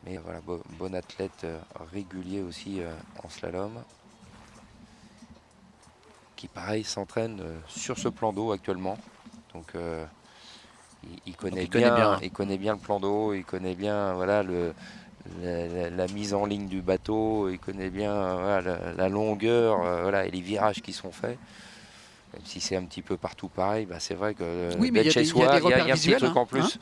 Mais voilà, bon athlète régulier aussi en slalom. Qui pareil s'entraîne sur ce plan d'eau actuellement. Donc il connaît bien le plan d'eau, il connaît bien voilà, la mise en ligne du bateau, il connaît bien voilà, la longueur voilà, et les virages qui sont faits. Même si c'est un petit peu partout pareil, bah c'est vrai que oui, mais il y a des il y a un visuels, petit truc en plus. Hein.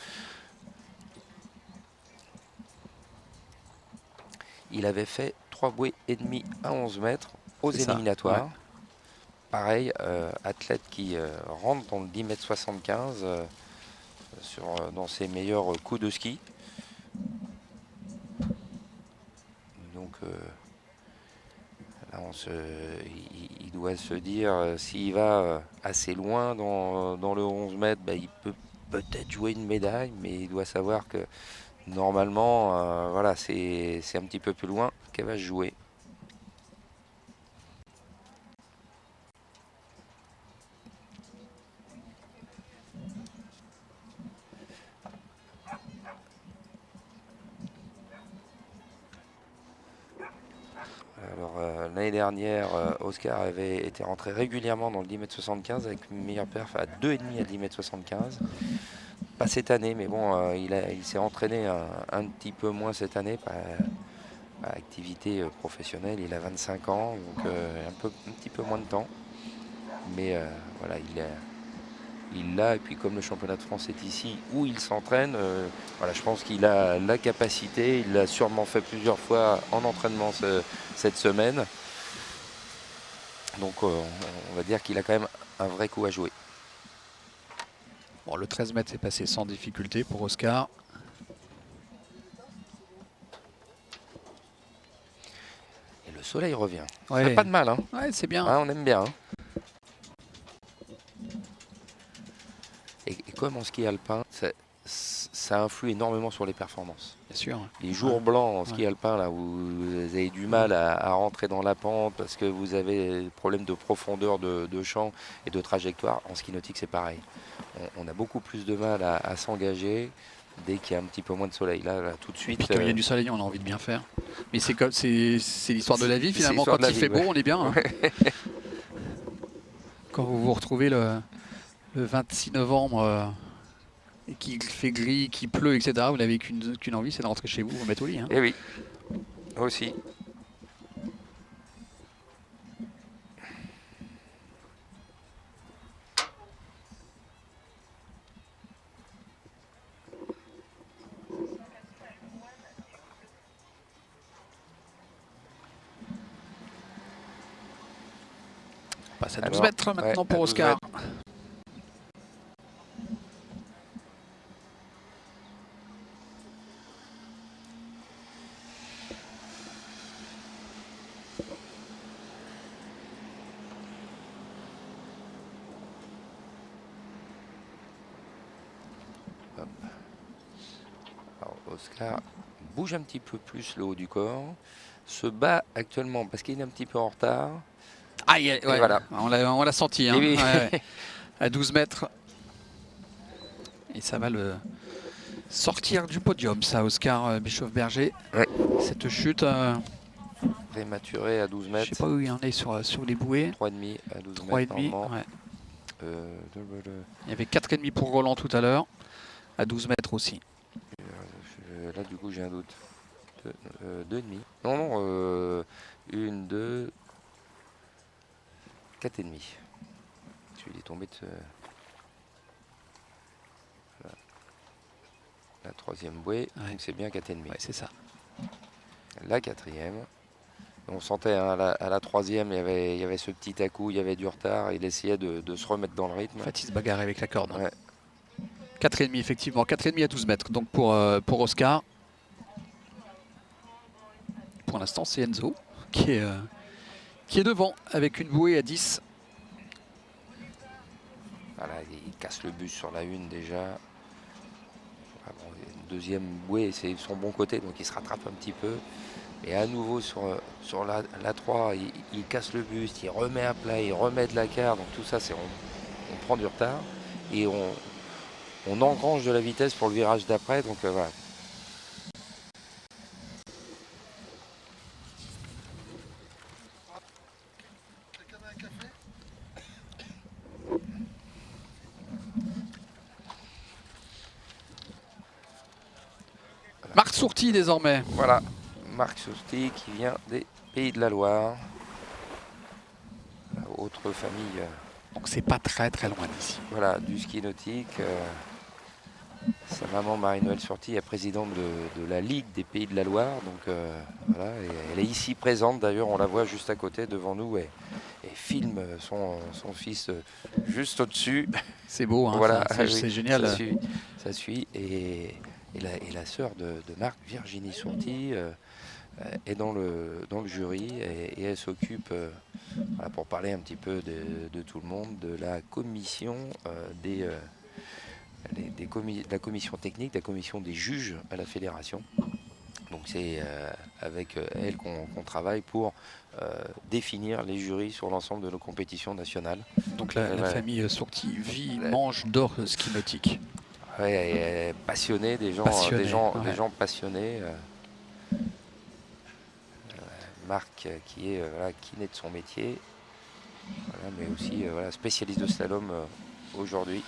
Il avait fait 3 bouées et demi à 11 mètres aux éliminatoires. Ouais. Pareil, athlète qui rentre dans le 10 mètres 75 dans ses meilleurs coups de ski. Donc là, il doit se dire s'il va assez loin dans le 11 mètres, bah, il peut peut-être jouer une médaille, mais il doit savoir que normalement, voilà, c'est un petit peu plus loin qu'elle va se jouer. Alors l'année dernière, Oscar avait été rentré régulièrement dans le 10 mètres 75 avec une meilleure perf à 2,5 à 10 mètres 75. Pas cette année, mais bon, il s'est entraîné un petit peu moins cette année par activité professionnelle. Il a 25 ans, donc un petit peu moins de temps. Mais voilà, il l'a, et puis comme le championnat de France est ici où il s'entraîne, voilà, je pense qu'il a la capacité, il l'a sûrement fait plusieurs fois en entraînement cette semaine. Donc on va dire qu'il a quand même un vrai coup à jouer. Bon, le 13 mètres est passé sans difficulté pour Oscar. Et le soleil revient. Ouais. Ça fait pas de mal, hein. Ouais, c'est bien. Hein, on aime bien. Hein. Et comme en ski alpin, ça influe énormément sur les performances. Bien sûr. Les jours blancs en ski alpin, là où vous avez du mal à rentrer dans la pente parce que vous avez des problèmes de profondeur de champ et de trajectoire, en ski nautique c'est pareil. On a beaucoup plus de mal à s'engager dès qu'il y a un petit peu moins de soleil. Là tout de suite. Et puis quand il y a du soleil, on a envie de bien faire. Mais c'est l'histoire de la vie finalement. Quand il fait beau, on est bien. Hein. Quand vous vous retrouvez le 26 novembre et qu'il fait gris, qu'il pleut, etc., vous n'avez qu'une envie, c'est de rentrer chez vous, vous mettre au lit. Hein. Eh oui, aussi. On passe à 12 mètres maintenant pour Oscar. Alors, Oscar bouge un petit peu plus le haut du corps, se bat actuellement parce qu'il est un petit peu en retard. Ah, ouais, voilà. On l'a senti. Hein. Oui. Ouais. À 12 mètres. Et ça va le sortir du podium, ça, Oscar Bischoff-Berger. Ouais. Cette chute. Prématuré à 12 mètres. Je ne sais pas où il en est sur les bouées. 3,5 à 12 3,5. mètres. Ouais. Il y avait 4,5 pour Roland tout à l'heure. À 12 mètres aussi. Là, du coup, j'ai un doute. 2,5. Non, 1, 2, 4,5. Il est tombé de la 3e bouée, donc c'est bien 4,5. Ouais, c'est ça. La 4e. On sentait hein, à la 3e, il y avait ce petit à-coup, il y avait du retard, il essayait de se remettre dans le rythme. En fait, il se bagarrait avec la corde. Ouais. 4,5 effectivement, 4,5 à 12 mètres. Donc pour Oscar. Pour l'instant, c'est Enzo qui est devant avec une bouée à 10. Voilà, il casse le bus sur la 1 déjà. bon, une deuxième bouée, c'est son bon côté, donc il se rattrape un petit peu. Et à nouveau sur la 3, il casse le buste, il remet à plat, il remet de la quart. Donc tout ça, on prend du retard et on engrange de la vitesse pour le virage d'après. Donc voilà. Marc Sourty désormais. Voilà, Marc Sourty qui vient des Pays de la Loire. Autre famille. Donc c'est pas très loin d'ici. Voilà, du ski nautique. Sa maman Marie-Noël Sourty est présidente de la Ligue des Pays de la Loire. Donc voilà, et elle est ici présente d'ailleurs, on la voit juste à côté devant nous et filme son fils juste au-dessus. C'est beau, hein, Voilà, c'est génial. Ça suit. Et la sœur de Marc, Virginie Sourty, est dans le jury et elle s'occupe, voilà, pour parler un petit peu de tout le monde, de la commission de la commission technique, de la commission des juges à la fédération. Donc c'est avec elle qu'on travaille pour définir les jurys sur l'ensemble de nos compétitions nationales. Donc la famille Sourty vit, mange, dort ski nautique. Ouais, elle est passionnée, des gens passionnés. Marc qui est kiné de son métier, voilà, mais aussi spécialiste de slalom aujourd'hui.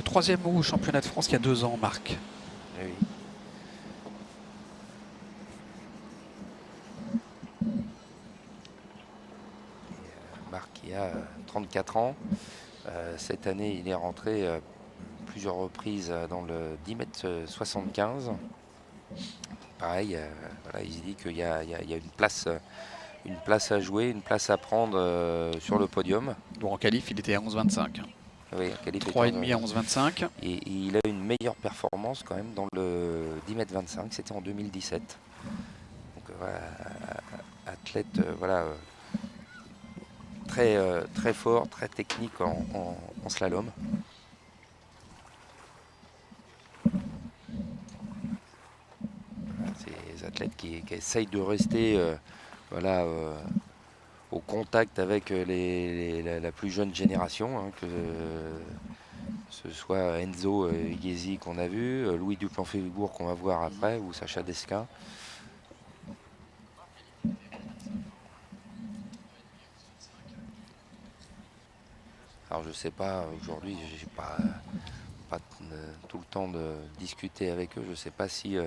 Troisième au championnat de France il y a 2 ans, Marc. Oui. Marc qui a 34 ans. Cette année, il est rentré plusieurs reprises dans le 10 mètres 75. Pareil, voilà, il se dit qu'il y a une place à jouer, une place à prendre sur le podium. Bon, en qualif, il était à 11,25. Oui, 3,5 à 11,25. Et il a une meilleure performance quand même dans le 10 mètres 25, c'était en 2017. Donc voilà, athlète très fort, très technique en slalom. Voilà, ces athlètes qui essayent de rester au contact avec la plus jeune génération, hein, que ce soit Enzo Ighezi qu'on a vu, Louis Duplan-Félebourg qu'on va voir après, ou Sacha Desquin. Alors je sais pas, aujourd'hui j'ai pas tout le temps de discuter avec eux, je sais pas si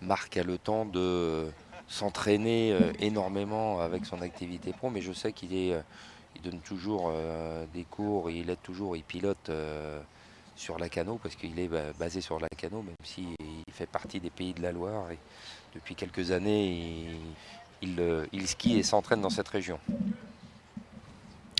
Marc a le temps de s'entraîner énormément avec son activité pro, mais je sais il donne toujours des cours, il pilote sur Lacanau parce qu'il est basé sur Lacanau, même s'il fait partie des Pays de la Loire et depuis quelques années il skie et s'entraîne dans cette région.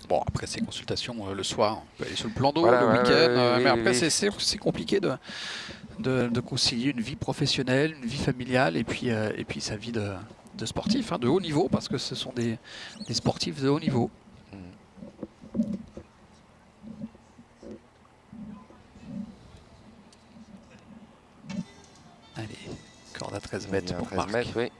Bon, après ces consultations le soir, on peut aller sur le plan d'eau Voilà, le week-end, mais après oui. c'est compliqué de concilier une vie professionnelle, une vie familiale et puis sa vie de sportif, hein, de haut niveau, parce que ce sont des sportifs de haut niveau. Allez, corde à 13 mètres pour 13 Marc. Mètres, oui.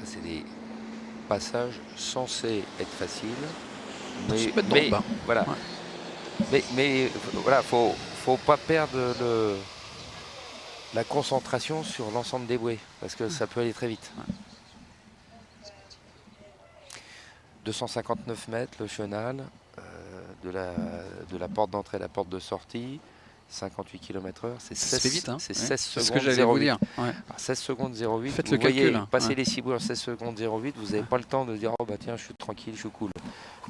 Ça, c'est des passages censés être faciles. Mais voilà. Ouais. Mais voilà, faut pas perdre la concentration sur l'ensemble des bouées, parce que ça peut aller très vite. Ouais. 259 mètres le chenal, de la porte d'entrée à la porte de sortie, 58 km/h, c'est 16 hein. 16 secondes. Ce que j'allais vous dire. Ouais. Alors, 16 secondes 08. Faites vous le voyez, calcul. passer les 6 bouées en 16 secondes 08, vous n'avez pas le temps de dire oh bah tiens, je suis tranquille, je suis cool.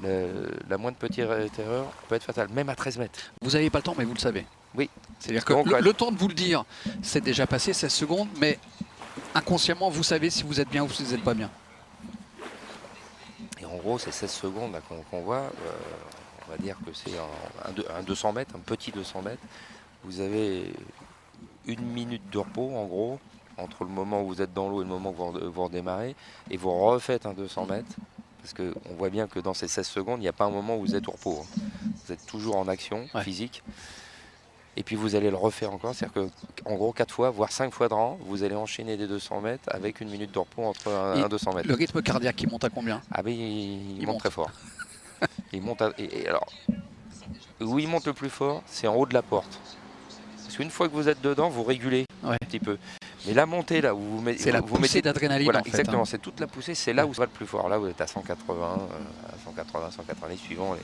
La moindre petite erreur peut être fatale, même à 13 mètres. Vous n'avez pas le temps, mais vous le savez. Oui. C'est-à-dire que le temps de vous le dire, c'est déjà passé 16 secondes, mais inconsciemment, vous savez si vous êtes bien ou si vous n'êtes pas bien. Et en gros, ces 16 secondes qu'on voit, on va dire que c'est un 200 mètres, un petit 200 mètres. Vous avez 1 minute de repos en gros, entre le moment où vous êtes dans l'eau et le moment où vous redémarrez, et vous refaites un 200 mètres, parce qu'on voit bien que dans ces 16 secondes, il n'y a pas un moment où vous êtes au repos. Vous êtes toujours en action physique. Et puis vous allez le refaire encore, c'est-à-dire qu'en gros 4 fois, voire 5 fois de rang, vous allez enchaîner des 200 mètres avec 1 minute de repos entre un 200 mètres. Le rythme cardiaque, il monte à combien? Ah ben il monte très fort. Il monte et alors, où il monte le plus fort, c'est en haut de la porte. Parce qu'une fois que vous êtes dedans, vous régulez un petit peu. Mais la montée là où vous mettez... C'est la poussée d'adrénaline voilà, en fait. Exactement, c'est toute la poussée, c'est là où ça va le plus fort. Là vous êtes à 180, 190 suivant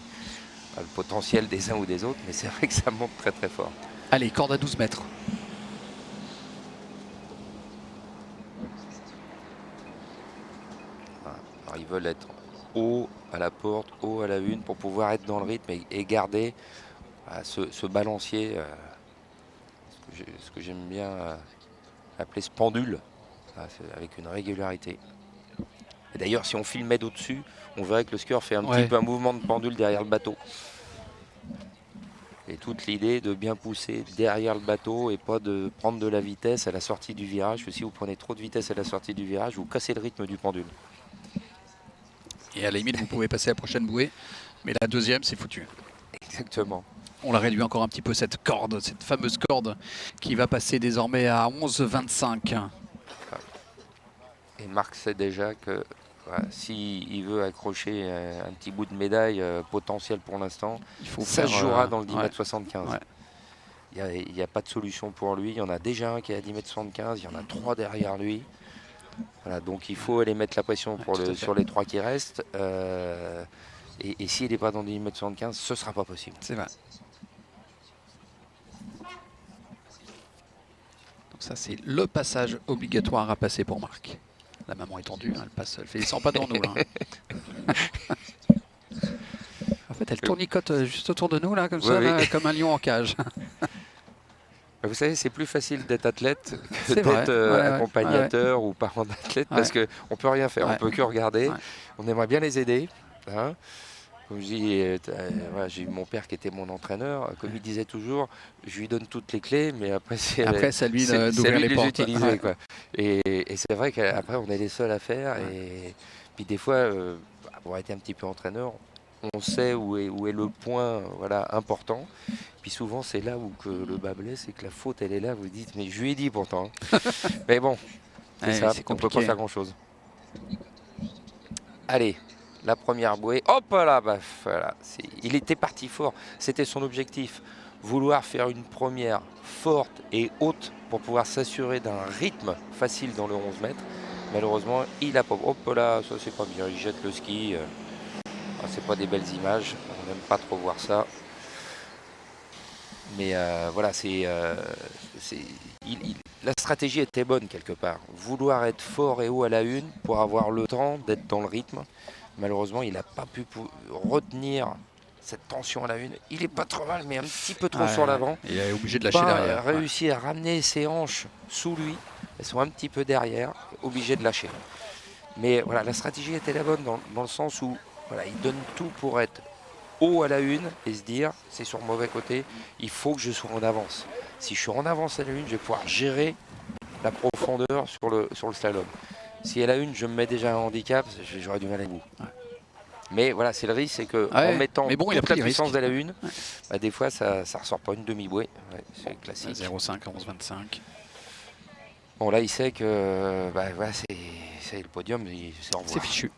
le potentiel des uns ou des autres, mais c'est vrai que ça monte très très fort. Allez, corde à 12 mètres. Alors, ils veulent être haut à la porte, haut à la une, pour pouvoir être dans le rythme et garder ce balancier, ce que j'aime bien appeler ce pendule, avec une régularité. Et d'ailleurs, si on filmait d'au-dessus, on verrait que le skieur fait un petit peu un mouvement de pendule derrière le bateau. Et toute l'idée de bien pousser derrière le bateau et pas de prendre de la vitesse à la sortie du virage. Parce que si vous prenez trop de vitesse à la sortie du virage, vous cassez le rythme du pendule. Et à la limite, vous pouvez passer à la prochaine bouée, mais la deuxième, c'est foutu. Exactement. On l'a réduit encore un petit peu, cette corde, cette fameuse corde qui va passer désormais à 11,25. Et Marc sait déjà que s'il veut accrocher un petit bout de médaille potentiel pour l'instant, ça se jouera dans le 10,75 m. Il n'y a pas de solution pour lui. Il y en a déjà un qui est à 10,75 m, il y en a 3 derrière lui. Voilà, donc il faut aller mettre la pression sur les 3 qui restent. Et s'il n'est pas dans le 10,75 m, ce ne sera pas possible. C'est vrai. Donc ça, c'est le passage obligatoire à passer pour Marc. La maman est tendue, elle passe, elle fait des 100 pas devant nous. Là. En fait, elle tournicote juste autour de nous, là, comme ça, là, comme un lion en cage. Vous savez, c'est plus facile d'être athlète que d'être accompagnateur ou parent d'athlète, parce qu'on ne peut rien faire, on ne peut que regarder. On aimerait bien les aider. Hein. Comme je dis, j'ai eu mon père qui était mon entraîneur. Comme il disait toujours, je lui donne toutes les clés, mais après c'est à lui d'ouvrir les portes. Utiliser, quoi. Et c'est vrai qu'après on est les seuls à faire. Et puis des fois, pour être un petit peu entraîneur, on sait où est le point important. Puis souvent c'est là où que le bas blesse, c'est que la faute elle est là. Vous vous dites, mais je lui ai dit pourtant. Mais bon, c'est ça, on ne peut pas faire grand chose. Allez. La première bouée, hop là, voilà. Il était parti fort, c'était son objectif. Vouloir faire une première forte et haute pour pouvoir s'assurer d'un rythme facile dans le 11 mètres. Malheureusement, il a pas. Hop là, ça c'est pas bien, il jette le ski. C'est pas des belles images, on n'aime pas trop voir ça. Mais voilà, la stratégie était bonne quelque part. Vouloir être fort et haut à la une pour avoir le temps d'être dans le rythme. Malheureusement, il n'a pas pu retenir cette tension à la une. Il est pas trop mal, mais un petit peu trop sur l'avant. Il est obligé de lâcher derrière. Il a réussi à ramener ses hanches sous lui. Elles sont un petit peu derrière, obligé de lâcher. Mais voilà, la stratégie était la bonne dans le sens où il donne tout pour être haut à la une et se dire, c'est sur le mauvais côté, il faut que je sois en avance. Si je suis en avance à la une, je vais pouvoir gérer la profondeur sur le slalom. Si à la une, je me mets déjà un handicap, j'aurais du mal à bout. Mais voilà, c'est le risque, c'est qu'en mettant toute la puissance de la une, des fois, ça ne ressort pas une demi-bouée. C'est classique. 0,5, 11,25. Bon, là, il sait que c'est le podium, c'est au revoir. C'est fichu,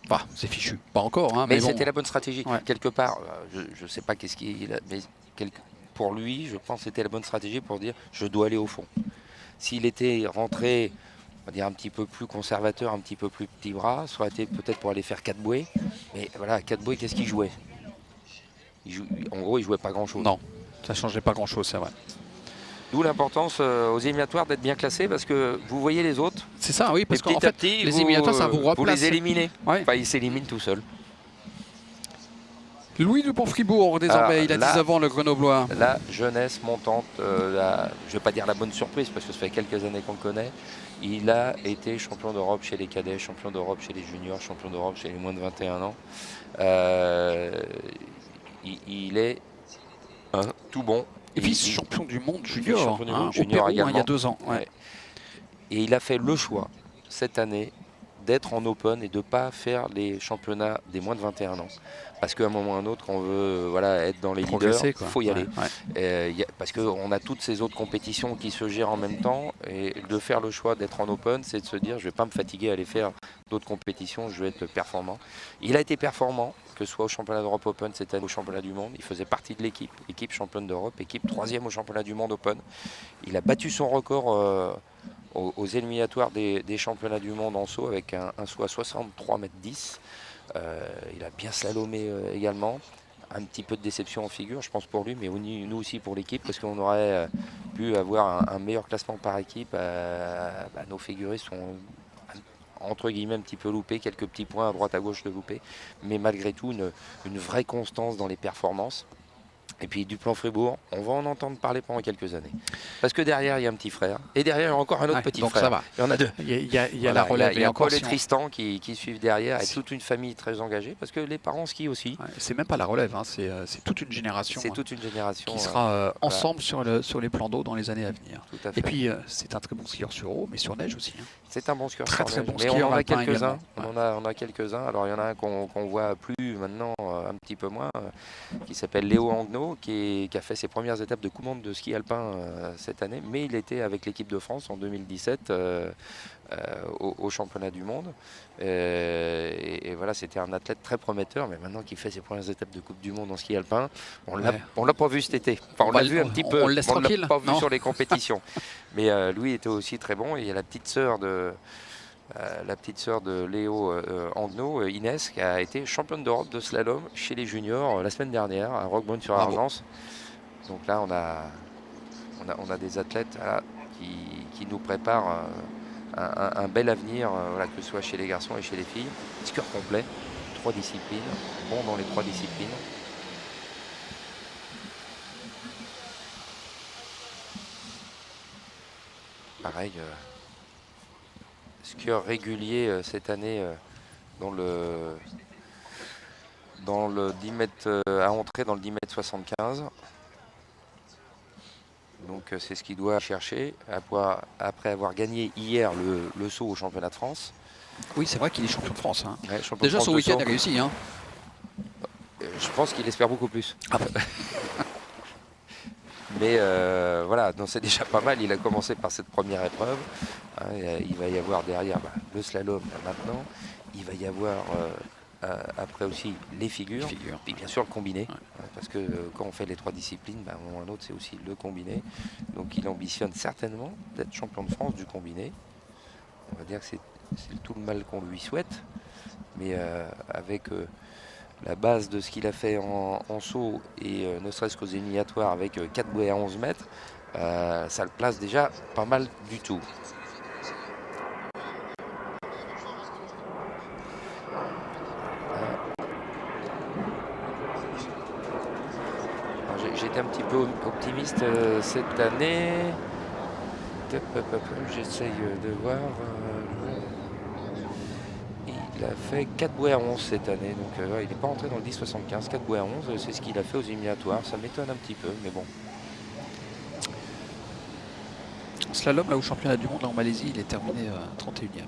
Bah, c'est fichu. Pas encore, hein, mais c'était la bonne stratégie. Quelque part, je ne sais pas qu'est-ce qu'il a, mais pour lui, je pense que c'était la bonne stratégie pour dire je dois aller au fond. S'il était rentré, on va dire un petit peu plus conservateur, un petit peu plus petit bras, ça aurait été peut-être pour aller faire 4 bouées. Mais voilà, 4 bouées, qu'est-ce qu'il jouait? En gros, il jouait pas grand-chose. Non, ça changeait pas grand-chose, c'est vrai. D'où l'importance aux éliminatoires d'être bien classés, parce que vous voyez les autres. C'est ça, oui, parce qu'en fait, petit, les éliminatoires, ça vous replace. Vous les éliminez. Enfin, ils s'éliminent tout seuls. Louis Dupont-Fribourg, désormais, il a 19 ans, le Grenoblois. La jeunesse montante, je ne vais pas dire la bonne surprise, parce que ça fait quelques années qu'on le connaît. Il a été champion d'Europe chez les cadets, champion d'Europe chez les juniors, champion d'Europe chez les moins de 21 ans. Il est tout bon. Vice-champion du monde junior, vice-champion du monde au junior Pérou, il y a également. 2 ans. Ouais. Ouais. Et il a fait le choix cette année d'être en open et de ne pas faire les championnats des moins de 21 ans. Parce qu'à un moment ou à un autre, quand on veut voilà, être dans les leaders, il faut y aller. Parce qu'on a toutes ces autres compétitions qui se gèrent en même temps. Et de faire le choix d'être en open, c'est de se dire je ne vais pas me fatiguer à aller faire d'autres compétitions, je vais être performant. Il a été performant, que ce soit au championnat d'Europe Open, cette année au championnat du monde. Il faisait partie de l'équipe, équipe championne d'Europe, équipe 3e au championnat du monde Open. Il a battu son record aux éliminatoires des championnats du monde en saut avec un saut à 63,10 m. Il a bien slalomé également. Un petit peu de déception en figure, je pense pour lui, mais nous aussi pour l'équipe, parce qu'on aurait pu avoir un meilleur classement par équipe. Nos figuristes sont entre guillemets un petit peu loupés, quelques petits points à droite à gauche de loupés, mais malgré tout une vraie constance dans les performances. Et puis Duplan-Fribourg, on va en entendre parler pendant quelques années. Parce que derrière, il y a un petit frère. Et derrière, il y a encore un autre petit frère. Ça va. Il y en a 2. Il y a la relève. Il y a Paul et Tristan qui suivent derrière. Et toute une famille très engagée. Parce que les parents skient aussi. Ouais, c'est même pas la relève, hein, c'est toute une génération. C'est toute une génération. Qui sera ensemble sur les plans d'eau dans les années à venir. Tout à fait. Et puis, c'est un très bon skieur sur eau, mais sur neige aussi. Hein. C'est un bon skieur très, sur très neige. bon Mais skieur. on en a quelques-uns. Ouais. On a quelques-uns. Alors, il y en a un qu'on voit plus maintenant, un petit peu moins, qui s'appelle Léo Angno, qui a fait ses premières étapes de Coupe du monde de ski alpin cette année, mais il était avec l'équipe de France en 2017 au championnat du monde. Et voilà, c'était un athlète très prometteur, mais maintenant qu'il fait ses premières étapes de Coupe du monde en ski alpin, on l'a pas vu cet été. Enfin, on l'a vu un petit peu, on le laisse tranquille. On l'a pas vu sur les compétitions. Mais lui était aussi très bon. Et il y a la petite sœur de Léo Angno, Inès, qui a été championne d'Europe de slalom chez les juniors la semaine dernière à Roquebrune-sur-Argence. Donc là, on a des athlètes qui nous préparent un bel avenir, que ce soit chez les garçons et chez les filles. Skieur complet, 3 disciplines, bon dans les 3 disciplines. Pareil, skieur régulier cette année dans le 10 mètres à entrer dans le 10 mètres 75. Donc c'est ce qu'il doit chercher après avoir gagné hier le saut au championnat de France. Oui, c'est vrai qu'il est champion de France. Hein. Ouais, champion déjà de France son week-end a réussi. Hein. Je pense qu'il espère beaucoup plus. Ah. Mais voilà, c'est déjà pas mal. Il a commencé par cette première épreuve. Hein, il va y avoir derrière le slalom maintenant. Il va y avoir après aussi les figures. Puis bien sûr le combiné. Ouais. Parce que quand on fait les 3 disciplines, à un moment ou à un autre, c'est aussi le combiné. Donc il ambitionne certainement d'être champion de France du combiné. On va dire que c'est tout le mal qu'on lui souhaite. Mais avec la base de ce qu'il a fait en saut et ne serait-ce qu'aux éliminatoires avec 4 bouées à 11 mètres, ça le place déjà pas mal du tout. J'étais un petit peu optimiste cette année. J'essaye de voir. Il a fait 4 bouées à 11 cette année, donc il n'est pas entré dans le 10-75. 4 bouées à 11, c'est ce qu'il a fait aux éliminatoires. Ça m'étonne un petit peu, mais bon. Slalom, là au championnat du monde, là en Malaisie, il est terminé 31e.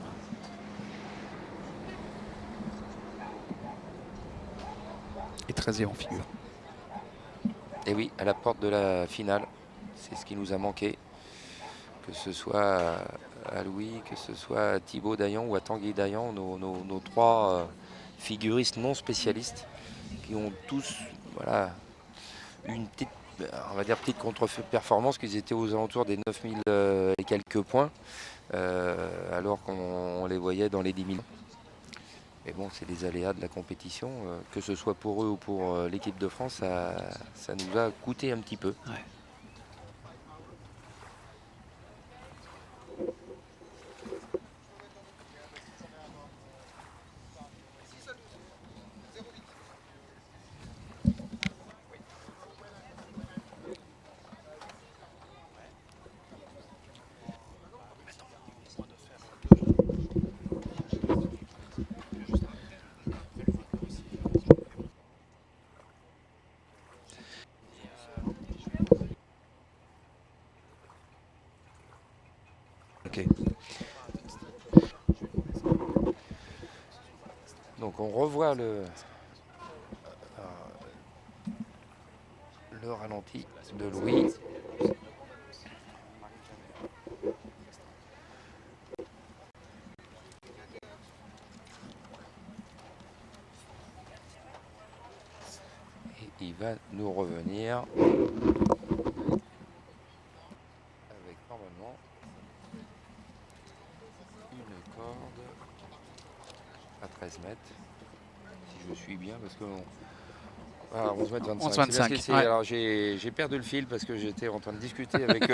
Et 13e en figure. Et oui, à la porte de la finale, c'est ce qui nous a manqué. Que ce soit à Louis, que ce soit à Thibaut Dayan ou à Tanguy Dayan, nos 3 figuristes non spécialistes qui ont tous une petite, on va dire petite contre-performance, qu'ils étaient aux alentours des 9000 et quelques points, alors qu'on les voyait dans les 10 000. Mais bon, c'est les aléas de la compétition, que ce soit pour eux ou pour l'équipe de France, ça nous a coûté un petit peu. Ouais. Ok. Donc on revoit le ralenti de Louis. Et il va nous revenir avec normalement une corde à 13 mètres. Si je suis bien, parce que... Ah, 11 mètres 25. 11,25, ouais. Alors j'ai perdu le fil parce que j'étais en train de discuter avec,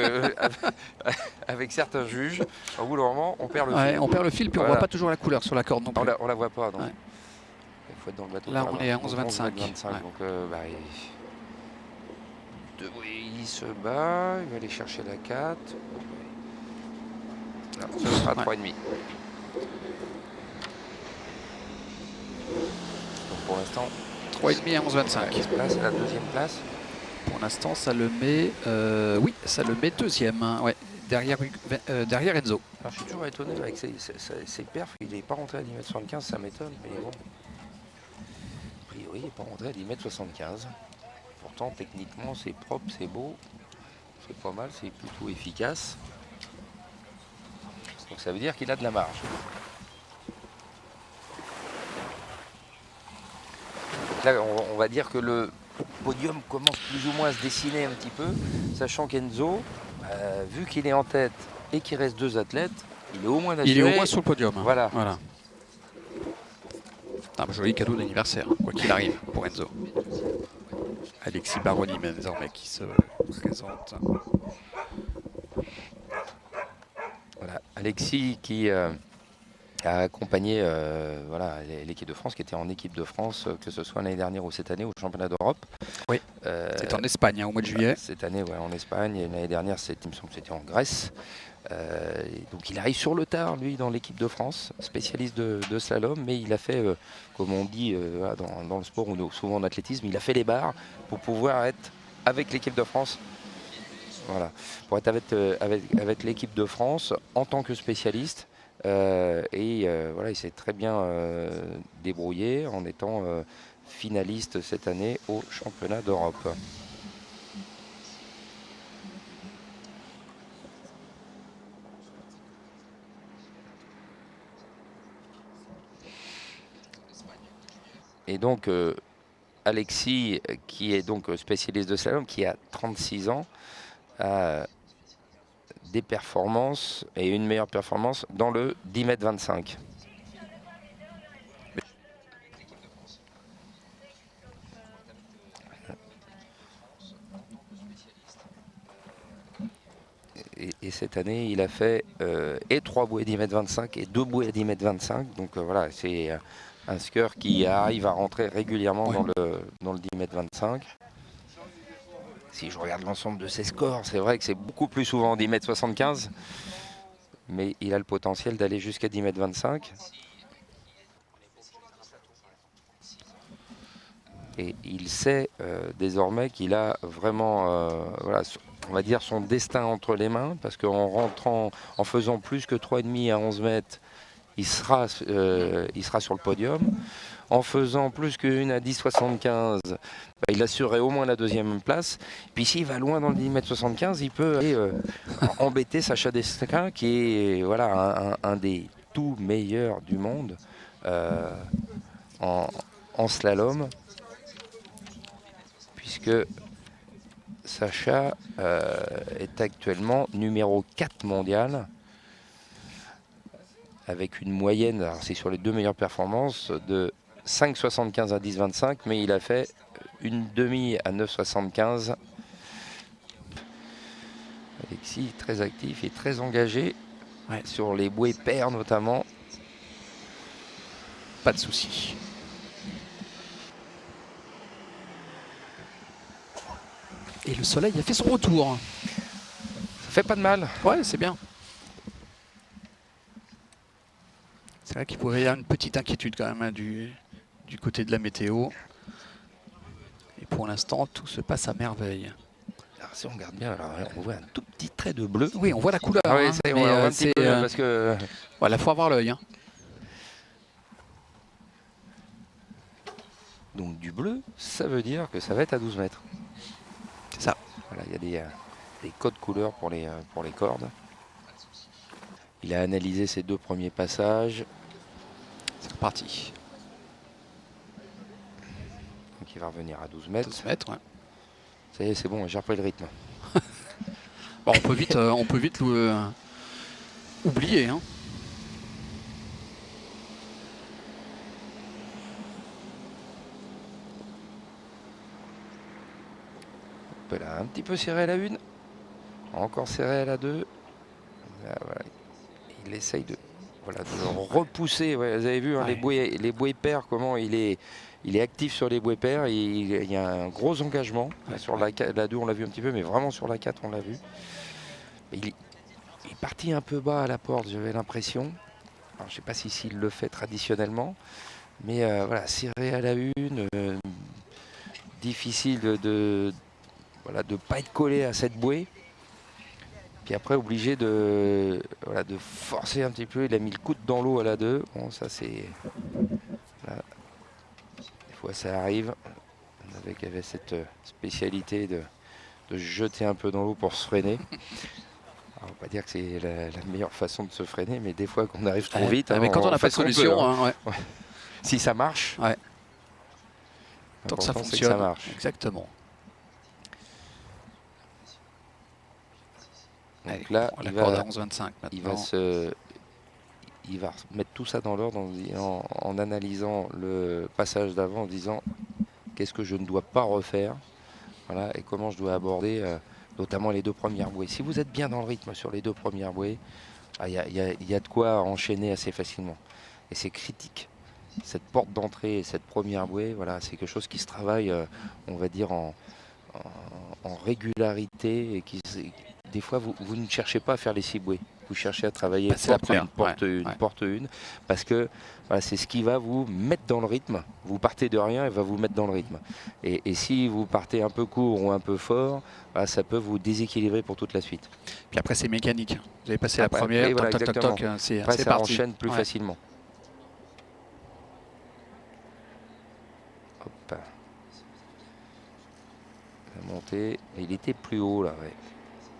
avec certains juges. Au bout d'un moment, on perd le fil. On perd le fil, puis on Voilà. voit pas toujours la couleur sur la corde non plus. On la voit pas, non. Ouais. Il faut être dans le bateau. Là, pour on la est à voir. 11,25. 11,25. Ouais. Donc, il se bat, il va aller chercher la 4. Non, ce sera 3,5. Donc pour l'instant, 3,5 à 11,25. Place, la deuxième place. Pour l'instant, ça le met, oui, ça le met deuxième, hein, ouais, derrière Enzo. Alors, je suis toujours étonné avec ses perfs. Il n'est pas rentré à 10,75 m, ça m'étonne, mais bon. A priori, il n'est pas rentré à 10,75 m. Pourtant, techniquement, c'est propre, c'est beau. C'est pas mal, c'est plutôt efficace. Donc ça veut dire qu'il a de la marge. Donc là, on va dire que le podium commence plus ou moins à se dessiner un petit peu, sachant qu'Enzo, vu qu'il est en tête et qu'il reste 2 athlètes, il est au moins assuré. Il est au moins sur le podium. Hein. Voilà. Un joli cadeau d'anniversaire, quoi qu'il arrive, pour Enzo. Alexis Baroni, mais désormais, qui se présente. Voilà. Alexis qui a accompagné voilà, l'équipe de France, qui était en équipe de France, que ce soit l'année dernière ou cette année au championnat d'Europe. Oui, c'était en Espagne, hein, au mois de juillet. Cette année, ouais, en Espagne, et l'année dernière, il me semble que c'était en Grèce. Donc il arrive sur le tard, lui, dans l'équipe de France, spécialiste de slalom, mais il a fait, comme on dit dans le sport ou souvent en athlétisme, il a fait les barres pour pouvoir être avec l'équipe de France. Voilà, pour être avec l'équipe de France en tant que spécialiste. Voilà, il s'est très bien débrouillé en étant finaliste cette année au championnat d'Europe. Et donc Alexis, qui est donc spécialiste de slalom, qui a 36 ans, a des performances et une meilleure performance dans le 10,25 m. Et cette année, il a fait et 3 bouées 10,25 m et 2 bouées 10,25 m. Donc voilà, c'est un skieur qui arrive à rentrer régulièrement dans le 10,25 m. Si je regarde l'ensemble de ses scores, c'est vrai que c'est beaucoup plus souvent 10,75 m. Mais il a le potentiel d'aller jusqu'à 10,25 m. Et il sait désormais qu'il a vraiment, voilà, on va dire, son destin entre les mains, parce qu'en rentrant, en faisant plus que 3,5 à 11 mètres, il sera sur le podium. En faisant plus qu'une à 10,75, il assurerait au moins la deuxième place. Puis s'il va loin dans le 10,75 m, il peut aller embêter Sacha Destin, qui est voilà, un des tout meilleurs du monde en slalom. Puisque Sacha est actuellement numéro 4 mondial, avec une moyenne, alors c'est sur les 2 meilleures performances, de 5,75 à 10,25, mais il a fait une demi à 9,75. Alexis, très actif et très engagé sur les bouées paires notamment. Pas de souci. Et le soleil a fait son retour. Ça fait pas de mal. Ouais, c'est bien. C'est vrai qu'il pourrait y avoir une petite inquiétude quand même hein, du côté de la météo. Et pour l'instant, tout se passe à merveille. Alors, si on regarde bien, alors, on voit un tout petit, traits de bleu. Oui, on voit la couleur. Ah oui, hein, ça y est, mais, on voit un petit c'est, peu, parce que... Voilà, faut avoir l'œil. Hein. Donc du bleu, ça veut dire que ça va être à 12 mètres. C'est ça. Voilà, il y a des codes couleurs pour les cordes. Il a analysé ses 2 premiers passages. C'est reparti. Donc il va revenir à 12 mètres. 12 mètres, ouais. Ça y est, c'est bon, j'ai repris le rythme. Bon, on peut vite oublier. Hein. On peut là un petit peu serré à la 1. Encore serré à la 2. Là, voilà. Il essaye de repousser. Ouais, vous avez vu hein, Ouais. les bouées paires, comment il est actif sur les bouées paires. Il y a un gros engagement. Ouais, sur ouais. la 2, on l'a vu un petit peu, mais vraiment sur la 4, on l'a vu. Il est parti un peu bas à la porte, j'avais l'impression. Alors, je ne sais pas s'il le fait traditionnellement. Mais voilà, serré à la 1. Difficile de pas être collé à cette bouée. Puis après, obligé de forcer un petit peu. Il a mis le coude dans l'eau à la 2. Bon, ça c'est... Voilà. Des fois, ça arrive. Il y avait cette spécialité de jeter un peu dans l'eau pour se freiner. Alors, on ne va pas dire que c'est la meilleure façon de se freiner, mais des fois, qu'on arrive trop vite... mais quand on n'a pas de solution... Hein, ouais. Si ça marche... Ouais. Tant que ça fonctionne. Que ça marche. Exactement. Donc allez, là, on l'accorde à 11,25 maintenant. Il va mettre tout ça dans l'ordre en analysant le passage d'avant, en disant qu'est-ce que je ne dois pas refaire, voilà, et comment je dois aborder notamment les 2 premières bouées. Si vous êtes bien dans le rythme sur les 2 premières bouées, il y a de quoi enchaîner assez facilement. Et c'est critique. Cette porte d'entrée et cette première bouée, voilà, c'est quelque chose qui se travaille, on va dire, en régularité et des fois, vous ne cherchez pas à faire les 6 bouées. Vous cherchez à travailler porte une, parce que voilà, c'est ce qui va vous mettre dans le rythme. Vous partez de rien et va vous mettre dans le rythme. Et si vous partez un peu court ou un peu fort, voilà, ça peut vous déséquilibrer pour toute la suite. Puis après, c'est mécanique. Vous avez passé la première, voilà, toc, toc, toc, toc, c'est ça parti. enchaîne plus facilement. Hop. La montée, il était plus haut là, ouais.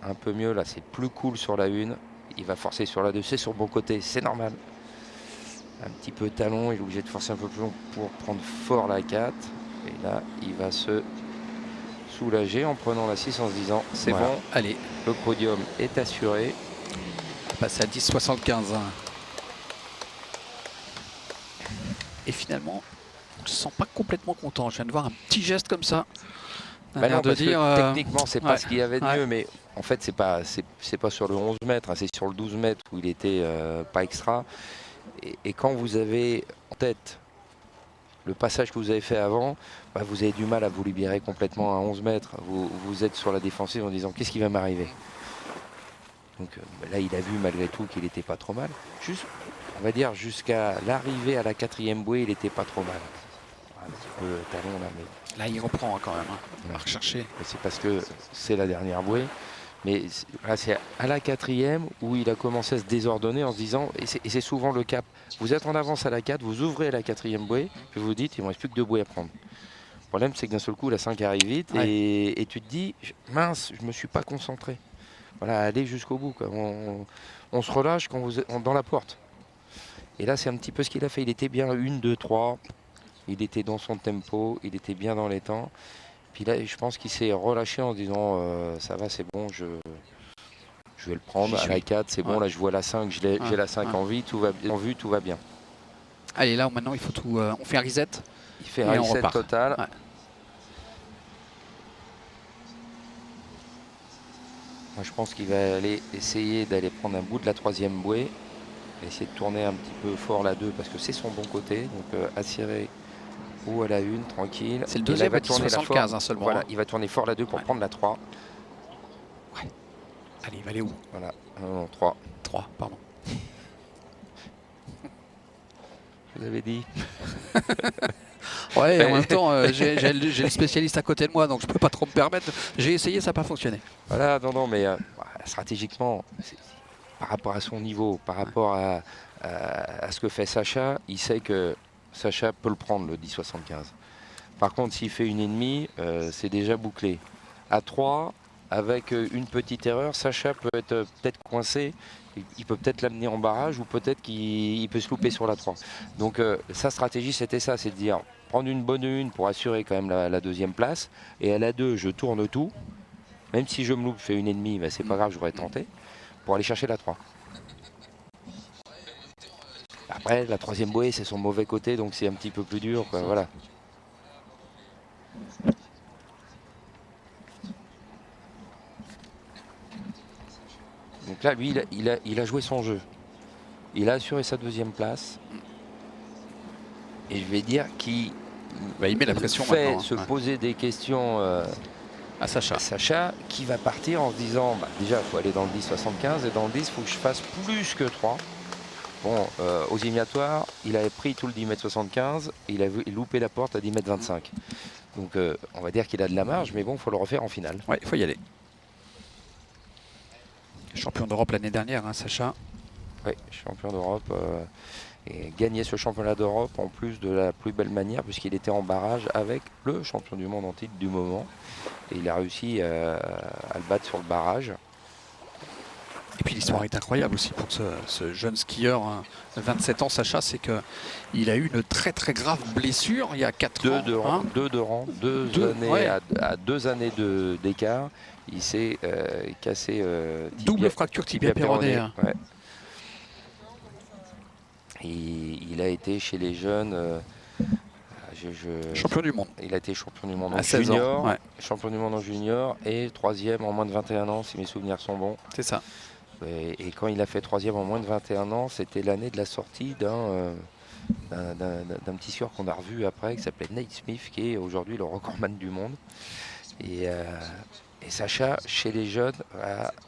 Un peu mieux là, c'est plus cool sur la 1. Il va forcer sur la 2, c'est sur le bon côté, c'est normal. Un petit peu talon, il est obligé de forcer un peu plus long pour prendre fort la 4. Et là, il va se soulager en prenant la 6 en se disant c'est bon, allez, le podium est assuré. On passe à 10,75. Et finalement, on ne se sent pas complètement content. Je viens de voir un petit geste comme ça. Non, de dire, techniquement, c'est pas ce qu'il y avait de mieux, mais en fait, c'est pas sur le 11 mètres, hein, c'est sur le 12 mètres où il était pas extra. Et quand vous avez en tête le passage que vous avez fait avant, bah, vous avez du mal à vous libérer complètement à 11 mètres. Vous êtes sur la défensive en disant qu'est-ce qui va m'arriver. Donc là, il a vu malgré tout qu'il n'était pas trop mal. Juste, on va dire, jusqu'à l'arrivée à la 4e bouée, il n'était pas trop mal. Un petit peu talon là, mais... Là, il reprend quand même. Il va rechercher. C'est parce que c'est la dernière bouée. Mais c'est à la 4e où il a commencé à se désordonner en se disant, et c'est souvent le cap, vous êtes en avance à la 4, vous ouvrez la 4e bouée, puis vous dites, il ne me reste plus que 2 bouées à prendre. Le problème, c'est que d'un seul coup, la 5 arrive vite, et tu te dis, mince, je ne me suis pas concentré. Voilà, aller jusqu'au bout, quoi. On se relâche quand vous êtes dans la porte. Et là, c'est un petit peu ce qu'il a fait. Il était bien 1, 2, 3. Il était dans son tempo, il était bien dans les temps. Puis là, je pense qu'il s'est relâché en se disant ça va, c'est bon, je vais le prendre. À la 4, c'est bon, là je vois la 5, j'ai la 5 en vue, tout va bien. Allez, là maintenant, il faut tout. On fait un reset. Il fait un reset total. Ouais. Moi, je pense qu'il va aller essayer d'aller prendre un bout de la 3e bouée. Essayer de tourner un petit peu fort la 2 parce que c'est son bon côté. Donc assurer ou à la 1, tranquille. C'est le deuxième à 10,75 seulement. Voilà, il va tourner fort la 2 pour prendre la 3. Ouais. Allez, il va aller où? Voilà, non, 3. 3, pardon. Je vous avais dit. Ouais, en même temps, j'ai le spécialiste à côté de moi, donc je peux pas trop me permettre. J'ai essayé, ça n'a pas fonctionné. Voilà, non, mais stratégiquement, par rapport à son niveau, par rapport à ce que fait Sacha, il sait que Sacha peut le prendre le 10,75. Par contre, s'il fait une ennemie, c'est déjà bouclé. À 3, avec une petite erreur, Sacha peut être peut-être coincé. Il peut peut-être l'amener en barrage ou peut-être qu'il peut se louper sur la 3. Donc sa stratégie, c'était ça, c'est de dire prendre une bonne une pour assurer quand même la deuxième place. Et à la 2, je tourne tout. Même si je me loupe, je fais une ennemie, c'est pas grave, j'aurais tenté. Pour aller chercher la 3. Après, la troisième bouée, c'est son mauvais côté, donc c'est un petit peu plus dur, quoi, voilà. Donc là, lui, il a joué son jeu. Il a assuré sa deuxième place. Et je vais dire qu'il il met la pression fait maintenant, se poser des questions à Sacha, qui va partir en se disant, déjà, il faut aller dans le 10,75 et dans le 10, il faut que je fasse plus que 3. Bon, aux éliminatoires, il avait pris tout le 10,75 m et il a loupé la porte à 10,25 m. Donc, on va dire qu'il a de la marge, mais bon, il faut le refaire en finale. Ouais, il faut y aller. Champion d'Europe l'année dernière, hein, Sacha. Oui, champion d'Europe. Et gagner ce championnat d'Europe en plus de la plus belle manière, puisqu'il était en barrage avec le champion du monde en titre du moment. Et il a réussi à le battre sur le barrage. Et puis l'histoire est incroyable aussi pour ce jeune skieur, hein, 27 ans, Sacha, c'est qu'il a eu une très très grave blessure il y a 4 ans. À 2 années d'écart, il s'est cassé double fracture tibia péroné. Hein. Ouais. Et il a été chez les jeunes. Champion du monde. Il a été champion du monde en à 16 junior, ans, ouais. Champion du monde en junior et 3e en moins de 21 ans, si mes souvenirs sont bons. C'est ça. Et quand il a fait 3e en moins de 21 ans, c'était l'année de la sortie d'un petit skieur qu'on a revu après, qui s'appelait Nate Smith, qui est aujourd'hui le recordman du monde. Et Sacha, chez les jeunes,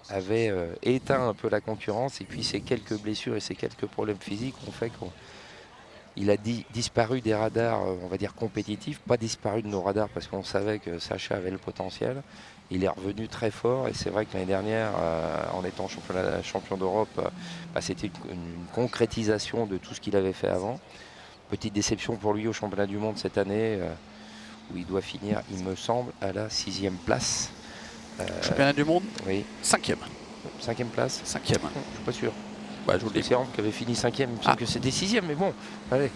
avait éteint un peu la concurrence. Et puis ces quelques blessures et ces quelques problèmes physiques ont fait qu'il a disparu des radars, on va dire compétitifs, pas disparu de nos radars parce qu'on savait que Sacha avait le potentiel. Il est revenu très fort et c'est vrai que l'année dernière, en étant champion d'Europe, c'était une concrétisation de tout ce qu'il avait fait avant. Petite déception pour lui au championnat du monde cette année, où il doit finir, il me semble, à la 6e place. Championnat du monde, oui. 5e. 5e place 5e. Je suis pas sûr. Bah, je vous le dis. C'est Rand qui avait fini 5e, il me semble que c'était 6e, mais bon, allez.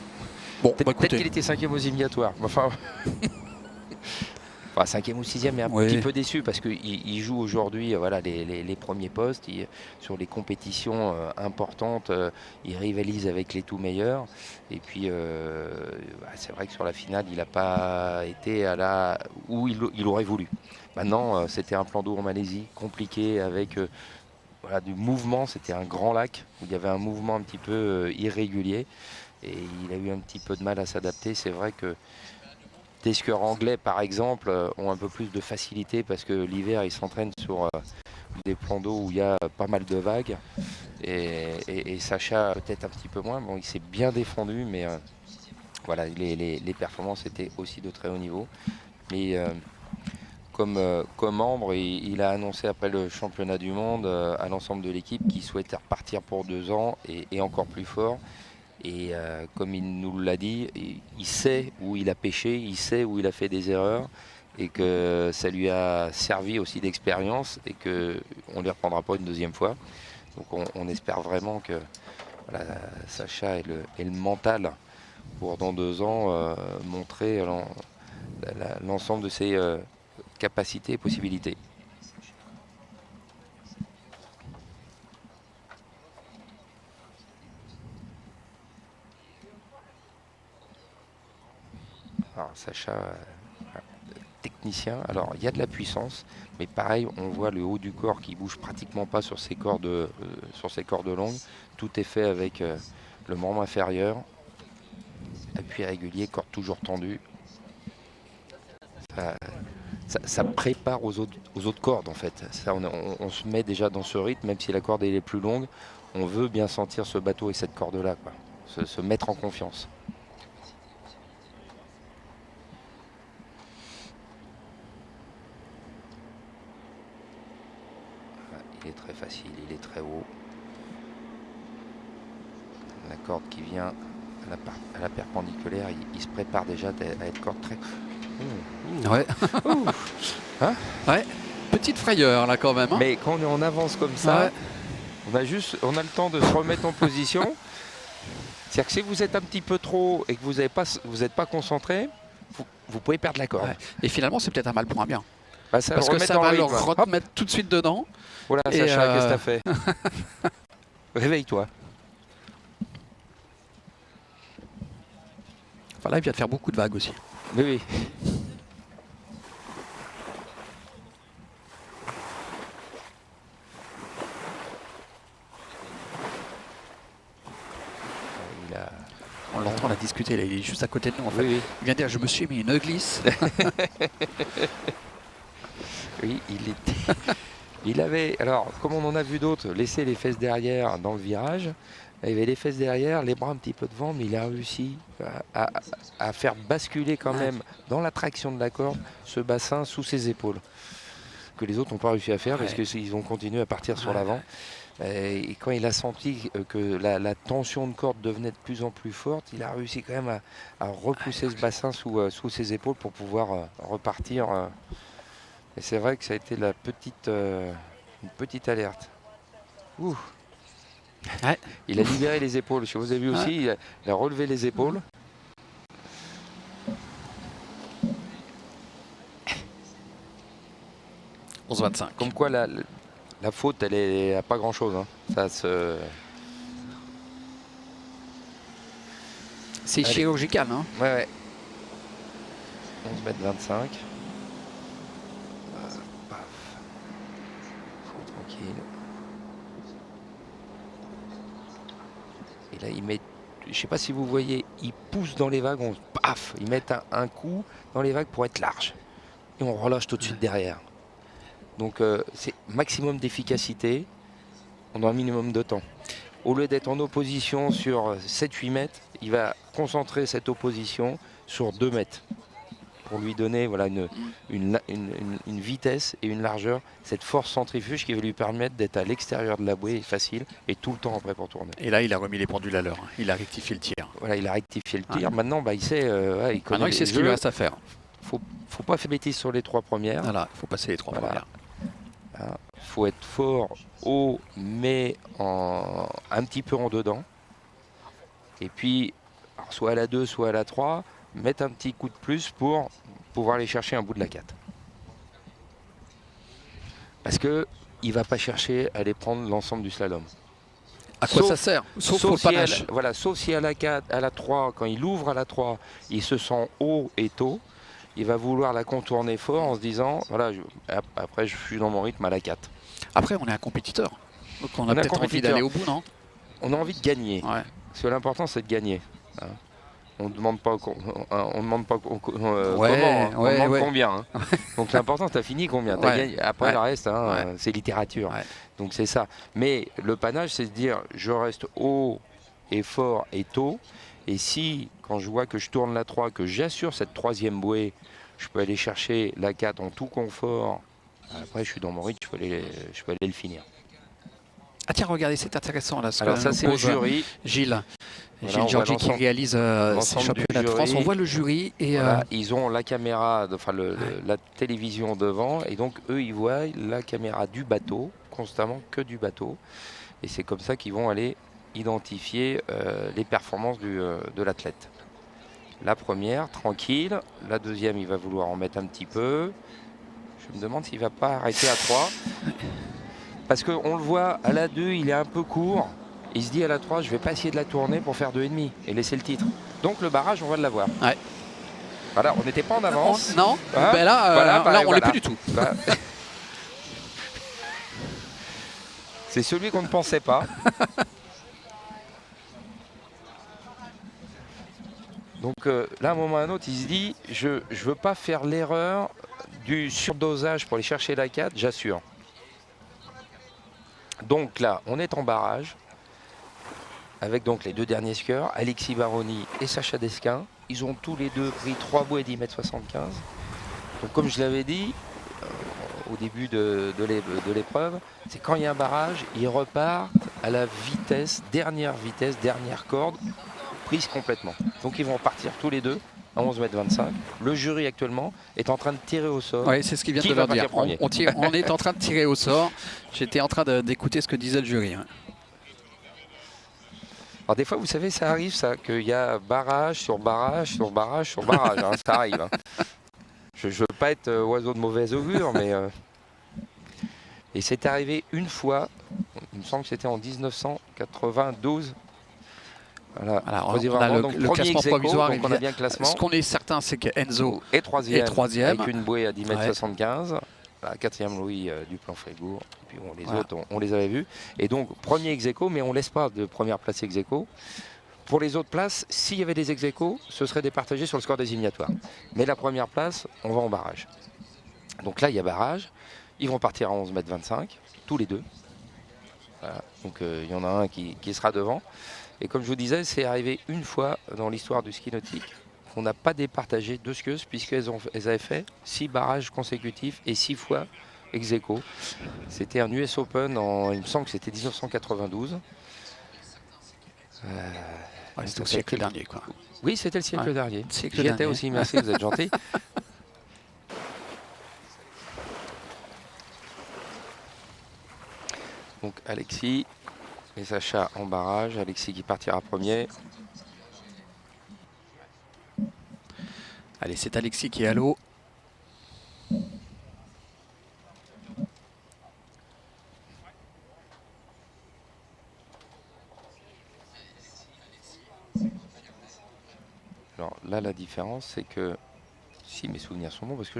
Bon, peut-être qu'il était 5e aux éliminatoires. Enfin, 5e ou 6e, mais un petit peu déçu parce qu'il joue aujourd'hui voilà, les premiers postes. Sur les compétitions importantes, il rivalise avec les tout meilleurs. Et puis, c'est vrai que sur la finale, il n'a pas été à là où il aurait voulu. Maintenant, c'était un plan d'eau en Malaisie, compliqué avec du mouvement. C'était un grand lac où il y avait un mouvement un petit peu irrégulier. Et il a eu un petit peu de mal à s'adapter. C'est vrai que des skieurs anglais, par exemple, ont un peu plus de facilité parce que l'hiver, ils s'entraînent sur des plans d'eau où il y a pas mal de vagues. Et Sacha, peut-être un petit peu moins. Bon, il s'est bien défendu, mais voilà, les performances étaient aussi de très haut niveau. Mais comme membre, il a annoncé après le championnat du monde à l'ensemble de l'équipe qu'il souhaitait repartir pour 2 ans et encore plus fort. Et comme il nous l'a dit, il sait où il a péché, il sait où il a fait des erreurs et que ça lui a servi aussi d'expérience et qu'on ne les reprendra pas une deuxième fois. Donc on espère vraiment que voilà, Sacha ait le mental pour dans 2 ans montrer l'ensemble de ses capacités et possibilités. Alors Sacha, technicien, alors il y a de la puissance, mais pareil, on voit le haut du corps qui bouge pratiquement pas sur ses cordes longues. Tout est fait avec le membre inférieur, appui régulier, corde toujours tendue. Ça prépare aux autres cordes en fait. Ça, on se met déjà dans ce rythme, même si la corde est plus longue, on veut bien sentir ce bateau et cette corde-là, se mettre en confiance. Il est très corde qui vient à la perpendiculaire, il se prépare déjà à être corde très... Ouais. Hein? Ouais. Petite frayeur là quand même. Hein. Mais quand on avance comme ça, ouais. on a le temps de se remettre en position. C'est-à-dire que si vous êtes un petit peu trop et que vous n'êtes pas concentré, vous pouvez perdre la corde. Ouais. Et finalement, c'est peut-être un mal pour un bien. Bah, ça parce que ça va le rythme. remettre tout de suite dedans. Voilà, Sacha, qu'est-ce que t'as fait? Réveille-toi. Enfin, là, il vient de faire beaucoup de vagues aussi. Oui. On l'entend la discuter, là, il est juste à côté de nous en fait. Oui. Il vient de dire je me suis mis une glisse. Oui, il avait, alors comme on en a vu d'autres, laissé les fesses derrière dans le virage. Il avait les fesses derrière, les bras un petit peu devant, mais il a réussi à faire basculer quand même dans la traction de la corde ce bassin sous ses épaules. Que les autres n'ont pas réussi à faire parce qu'ils ont continué à partir sur l'avant. Et quand il a senti que la tension de corde devenait de plus en plus forte, il a réussi quand même à repousser ce bassin sous ses épaules pour pouvoir repartir. Et c'est vrai que ça a été une petite alerte. Ouh. Ouais. Il a libéré les épaules. Si vous avez vu aussi, il a relevé les épaules. « 11-25 ». Comme quoi la faute, elle n'a pas grand-chose. Hein. Ça se... C'est chirurgical. Hein. Ouais. 11 mètres 25. Paf. Tranquille. Et là, il met... Je ne sais pas si vous voyez, il pousse dans les vagues, paf, ils mettent un coup dans les vagues pour être large. Et on relâche tout de suite derrière. Donc c'est maximum d'efficacité, on a un minimum de temps. Au lieu d'être en opposition sur 7-8 mètres, il va concentrer cette opposition sur 2 mètres. Pour lui donner voilà, une vitesse et une largeur, cette force centrifuge qui va lui permettre d'être à l'extérieur de la bouée facile et tout le temps après pour tourner. Et là, il a remis les pendules à l'heure. Il a rectifié le tir. Voilà, il a rectifié le tir. Maintenant, il sait, il connaît. Maintenant, il sait ce qu'il lui reste à faire. Faut pas faire bêtise sur les 3 premières. Voilà, il faut passer les 3 premières. Il faut être fort, haut, mais un petit peu en dedans. Et puis, alors, soit à la 2, soit à la 3, mettre un petit coup de plus pour pouvoir aller chercher un bout de la 4. Parce qu'il ne va pas chercher à aller prendre l'ensemble du slalom. À quoi ça sert? Sauf pour le panache. Sauf si à la 4, à la 3, quand il ouvre à la 3, il se sent haut et tôt, il va vouloir la contourner fort en se disant, voilà, après je suis dans mon rythme à la 4. Après, on est un compétiteur. Donc on a peut-être envie d'aller au bout, non? On a envie de gagner. Ouais. Parce que l'important, c'est de gagner. Hein. On ne demande pas, comment, on demande combien. Hein. Donc l'important, tu as fini combien. Gagné. Après, le reste, hein, c'est littérature. Ouais. Donc c'est ça. Mais le panache, c'est de dire, je reste haut et fort et tôt. Et si, quand je vois que je tourne la 3, que j'assure cette 3e bouée, je peux aller chercher la 4 en tout confort. Après, je suis dans mon rythme, je peux aller le finir. Ah tiens, regardez, c'est intéressant là. Alors ça, c'est le jury. Gilles. Voilà, Gilles Georgi qui réalise ces championnats de France. On voit le jury. Et voilà, ils ont la caméra, enfin la télévision devant. Et donc, eux, ils voient la caméra du bateau, constamment que du bateau. Et c'est comme ça qu'ils vont aller identifier les performances de l'athlète. La première, tranquille. La deuxième, il va vouloir en mettre un petit peu. Je me demande s'il ne va pas arrêter à 3. Parce qu'on le voit, à la 2, il est un peu court. Il se dit à la 3, je ne vais pas essayer de la tourner pour faire 2,5 et laisser le titre. Donc le barrage, on va l'avoir. Ouais. Voilà, on n'était pas en avance. Non, hein, ben là, on l'est plus du tout. C'est celui qu'on ne pensait pas. Donc là, à un moment ou à un autre, il se dit, je ne veux pas faire l'erreur du surdosage pour aller chercher la 4, j'assure. Donc là, on est en barrage, avec donc les 2 derniers skieurs, Alexis Baroni et Sacha Desquin. Ils ont tous les 2 pris 3 bouées 10,75 m. Donc comme je l'avais dit au début de l'épreuve, c'est quand il y a un barrage, ils repartent à la vitesse, dernière corde, prise complètement. Donc ils vont partir tous les deux à 11,25 m. Le jury actuellement est en train de tirer au sort. Oui, c'est ce qu'il vient Qui de va leur dire. partir premier On est en train de tirer au sort. J'étais en train d'écouter ce que disait le jury. Hein. Alors des fois, vous savez, ça arrive ça, qu'il y a barrage sur barrage sur barrage sur barrage. Hein, ça arrive. Hein. Je ne veux pas être oiseau de mauvaise augure, mais... Et c'est arrivé une fois, il me semble que c'était en 1992. Voilà, alors, on a le classement provisoire. Donc on a bien le classement. Ce qu'on est certain, c'est que Enzo est troisième, avec une bouée à 10,75 m. La quatrième Louis du plan Frégourt. Et puis bon, les autres, on les avait vus. Et donc, premier ex-aequo, mais on ne laisse pas de première place ex-aequo. Pour les autres places, s'il y avait des ex-aequo, ce serait départagé sur le score désignatoire. Mais la première place, on va en barrage. Donc là, il y a barrage. Ils vont partir à 11,25 m, tous les deux. Voilà. Donc il y en a un qui sera devant. Et comme je vous disais, c'est arrivé une fois dans l'histoire du ski nautique qu'on n'a pas départagé deux skieuses puisqu'elles avaient fait 6 barrages consécutifs et 6 fois ex-aequo. C'était un US Open il me semble que c'était 1992. C'était au siècle dernier, quoi. Oui, c'était le siècle dernier. J'y étais aussi, merci, vous êtes gentil. Donc Alexis et Sacha en barrage. Alexis qui partira premier. Allez, c'est Alexis qui est à l'eau. Alors là, la différence, c'est que si mes souvenirs sont bons, parce que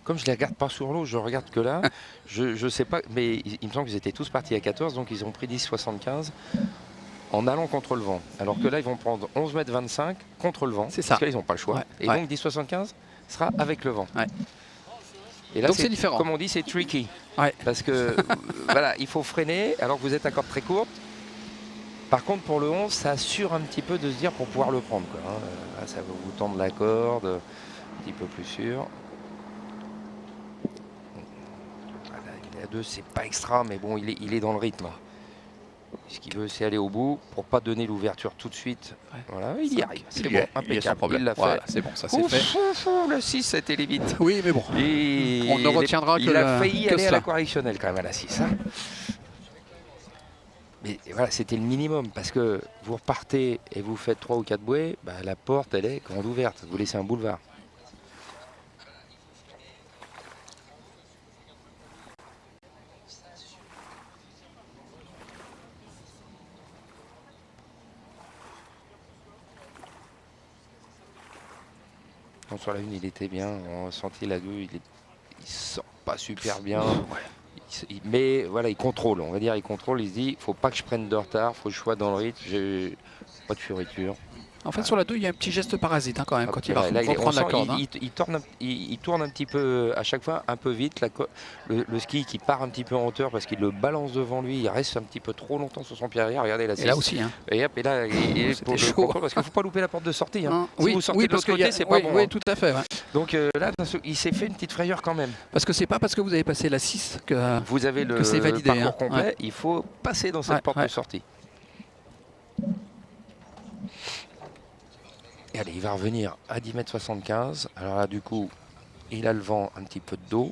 comme je les regarde pas sur l'eau, je regarde que là, je sais pas, mais il me semble qu'ils étaient tous partis à 14, donc ils ont pris 10,75 en allant contre le vent. Alors que là, ils vont prendre 11,25 m contre le vent, c'est ça. Parce que là, ils n'ont pas le choix. Et donc 10,75 sera avec le vent. Et là, c'est différent. Comme on dit, c'est tricky. Parce que voilà, il faut freiner alors que vous êtes à corde très courte. Par contre, pour le 11, ça assure un petit peu de se dire pour pouvoir le prendre, quoi, hein. Là, ça va vous tendre la corde, un petit peu plus sûr. Voilà, il est à 2, c'est pas extra, mais bon, il est dans le rythme. Ce qu'il veut, c'est aller au bout pour pas donner l'ouverture tout de suite. Voilà, il y arrive. C'est bon, impeccable. Il l'a fait. Voilà, c'est bon, ça c'est fait. Le 6, c'était les vite. Oui, mais bon, on ne retiendra que il a failli aller cela. à la correctionnelle quand même à la 6. Hein. Mais voilà, c'était le minimum parce que vous repartez et vous faites 3 ou 4 bouées, bah, la porte elle est grande ouverte, vous laissez un boulevard. Donc, sur la 1 il était bien, on a senti la 2, il sort pas super bien. Mais voilà, il contrôle, on va dire, il contrôle, il se dit, faut pas que je prenne de retard, faut que je sois dans le rythme, j'ai pas de fioriture. En fait, sur la 2, il y a un petit geste parasite hein, quand même, quand il va reprendre la corde. Il tourne un petit peu, à chaque fois, un peu vite. Le ski qui part un petit peu en hauteur parce qu'il le balance devant lui, il reste un petit peu trop longtemps sur son pied arrière. Regardez la 6. Et là aussi. Hein. Et hop, et là, pour le contrôle, parce qu'il ne faut pas louper la porte de sortie. Hein. Si oui, vous sortez de l'autre côté, c'est pas bon. Oui, tout à fait. Ouais. Donc là, il s'est fait une petite frayeur quand même. Parce que c'est pas parce que vous avez passé la 6 que vous avez le validé, parcours complet. Il faut passer dans cette porte de sortie. Et allez, il va revenir à 10,75 m. Alors là, du coup, il a le vent un petit peu de dos.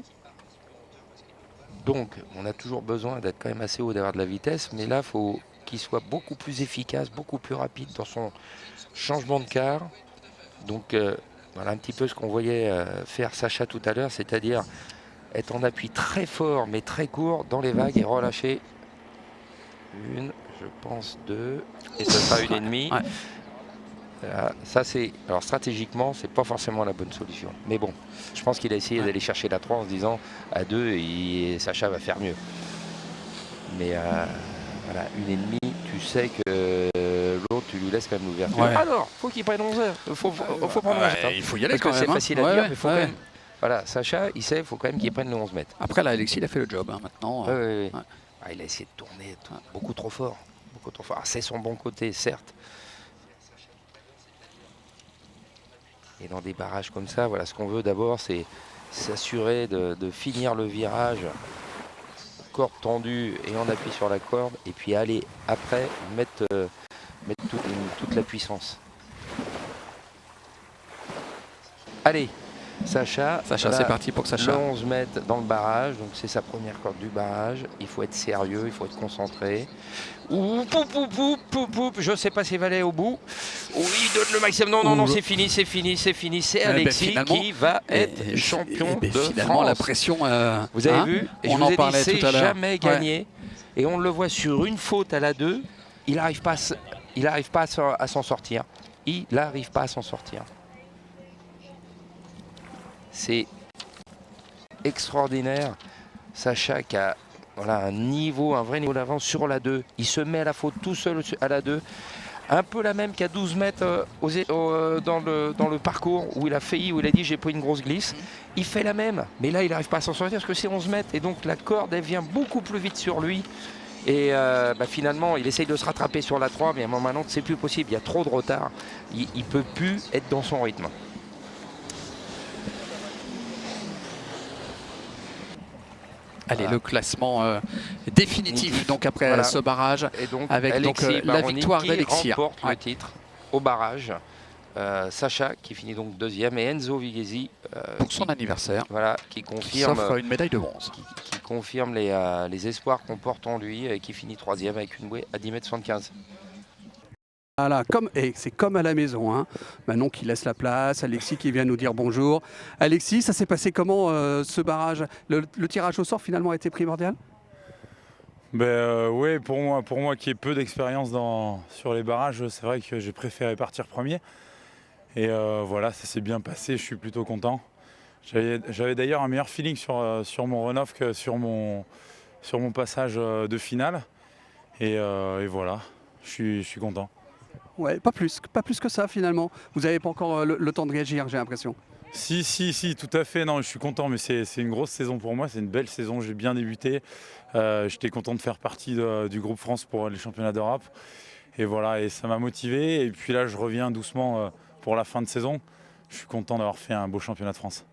Donc, on a toujours besoin d'être quand même assez haut, d'avoir de la vitesse. Mais là, il faut qu'il soit beaucoup plus efficace, beaucoup plus rapide dans son changement de quart. Donc, voilà un petit peu ce qu'on voyait faire Sacha tout à l'heure, c'est-à-dire être en appui très fort, mais très court dans les vagues et relâcher. 1, je pense 2, et ce sera 1,5. Ça c'est, alors stratégiquement c'est pas forcément la bonne solution, mais bon, je pense qu'il a essayé d'aller chercher la 3 en se disant à 2 Sacha va faire mieux, mais voilà, 1,5, tu sais que l'autre tu lui laisses quand même l'ouverture. Alors faut qu'il prenne 11 heures, faut prendre 11 heures, il faut y aller parce quand que même, c'est facile à dire, mais faut quand même, voilà, Sacha il sait, il faut quand même qu'il prenne le 11 mètres. Après là, Alexis il a fait le job hein, maintenant. Il a essayé de tourner beaucoup trop fort, Ah, c'est son bon côté certes. Et dans des barrages comme ça, voilà, ce qu'on veut d'abord, c'est s'assurer de finir le virage corde tendue et on appuie sur la corde et puis aller après mettre toute la puissance. Allez, Sacha, Sacha, là, c'est parti pour Sacha. le 11 mètres dans le barrage, donc c'est sa première corde du barrage. Il faut être sérieux, il faut être concentré. Ouh, je sais pas s'il va aller au bout. Oui, il donne le maximum. Non, non, non, c'est fini, c'est fini, c'est fini. C'est Alexis qui va être champion de finalement, France. la pression. Vous avez vu, et on je vous en ai dit, parlait c'est tout à l'heure. jamais gagné. Et on le voit sur une faute à la 2, il n'arrive pas, à s'en sortir. Il n'arrive pas à s'en sortir. C'est extraordinaire. Sacha qui a un niveau, un vrai niveau d'avance sur la 2. Il se met à la faute tout seul à la 2. Un peu la même qu'à 12 mètres dans le parcours où il a failli, où il a dit j'ai pris une grosse glisse. Il fait la même, mais là il n'arrive pas à s'en sortir parce que c'est 11 mètres. Et donc la corde elle vient beaucoup plus vite sur lui. Et finalement il essaye de se rattraper sur la 3, mais à un moment donné c'est plus possible, il y a trop de retard. Il ne peut plus être dans son rythme. Allez, le classement définitif donc après ce barrage, et donc, avec Alexis la victoire d'Alexis. Qui remporte le titre au barrage. Sacha qui finit donc deuxième et Enzo Vigesi pour son anniversaire, qui confirme s'offre une médaille de bronze. Qui confirme les espoirs qu'on porte en lui et qui finit troisième avec une bouée à 10,75 m. Voilà, c'est comme à la maison, hein. Manon qui laisse la place, Alexis qui vient nous dire bonjour. Alexis, ça s'est passé comment ce barrage? Le tirage au sort finalement a été primordial? Oui, pour moi qui ai peu d'expérience sur les barrages, c'est vrai que j'ai préféré partir premier. Et voilà, ça s'est bien passé, je suis plutôt content. J'avais d'ailleurs un meilleur feeling sur mon run-off que sur mon passage de finale. Et voilà, je suis content. Ouais, pas plus que ça finalement. Vous n'avez pas encore le temps de réagir, j'ai l'impression. Si, tout à fait. Non, je suis content, mais c'est une grosse saison pour moi. C'est une belle saison, j'ai bien débuté. J'étais content de faire partie du groupe France pour les championnats d'Europe. Et voilà, et ça m'a motivé. Et puis là, je reviens doucement pour la fin de saison. Je suis content d'avoir fait un beau championnat de France.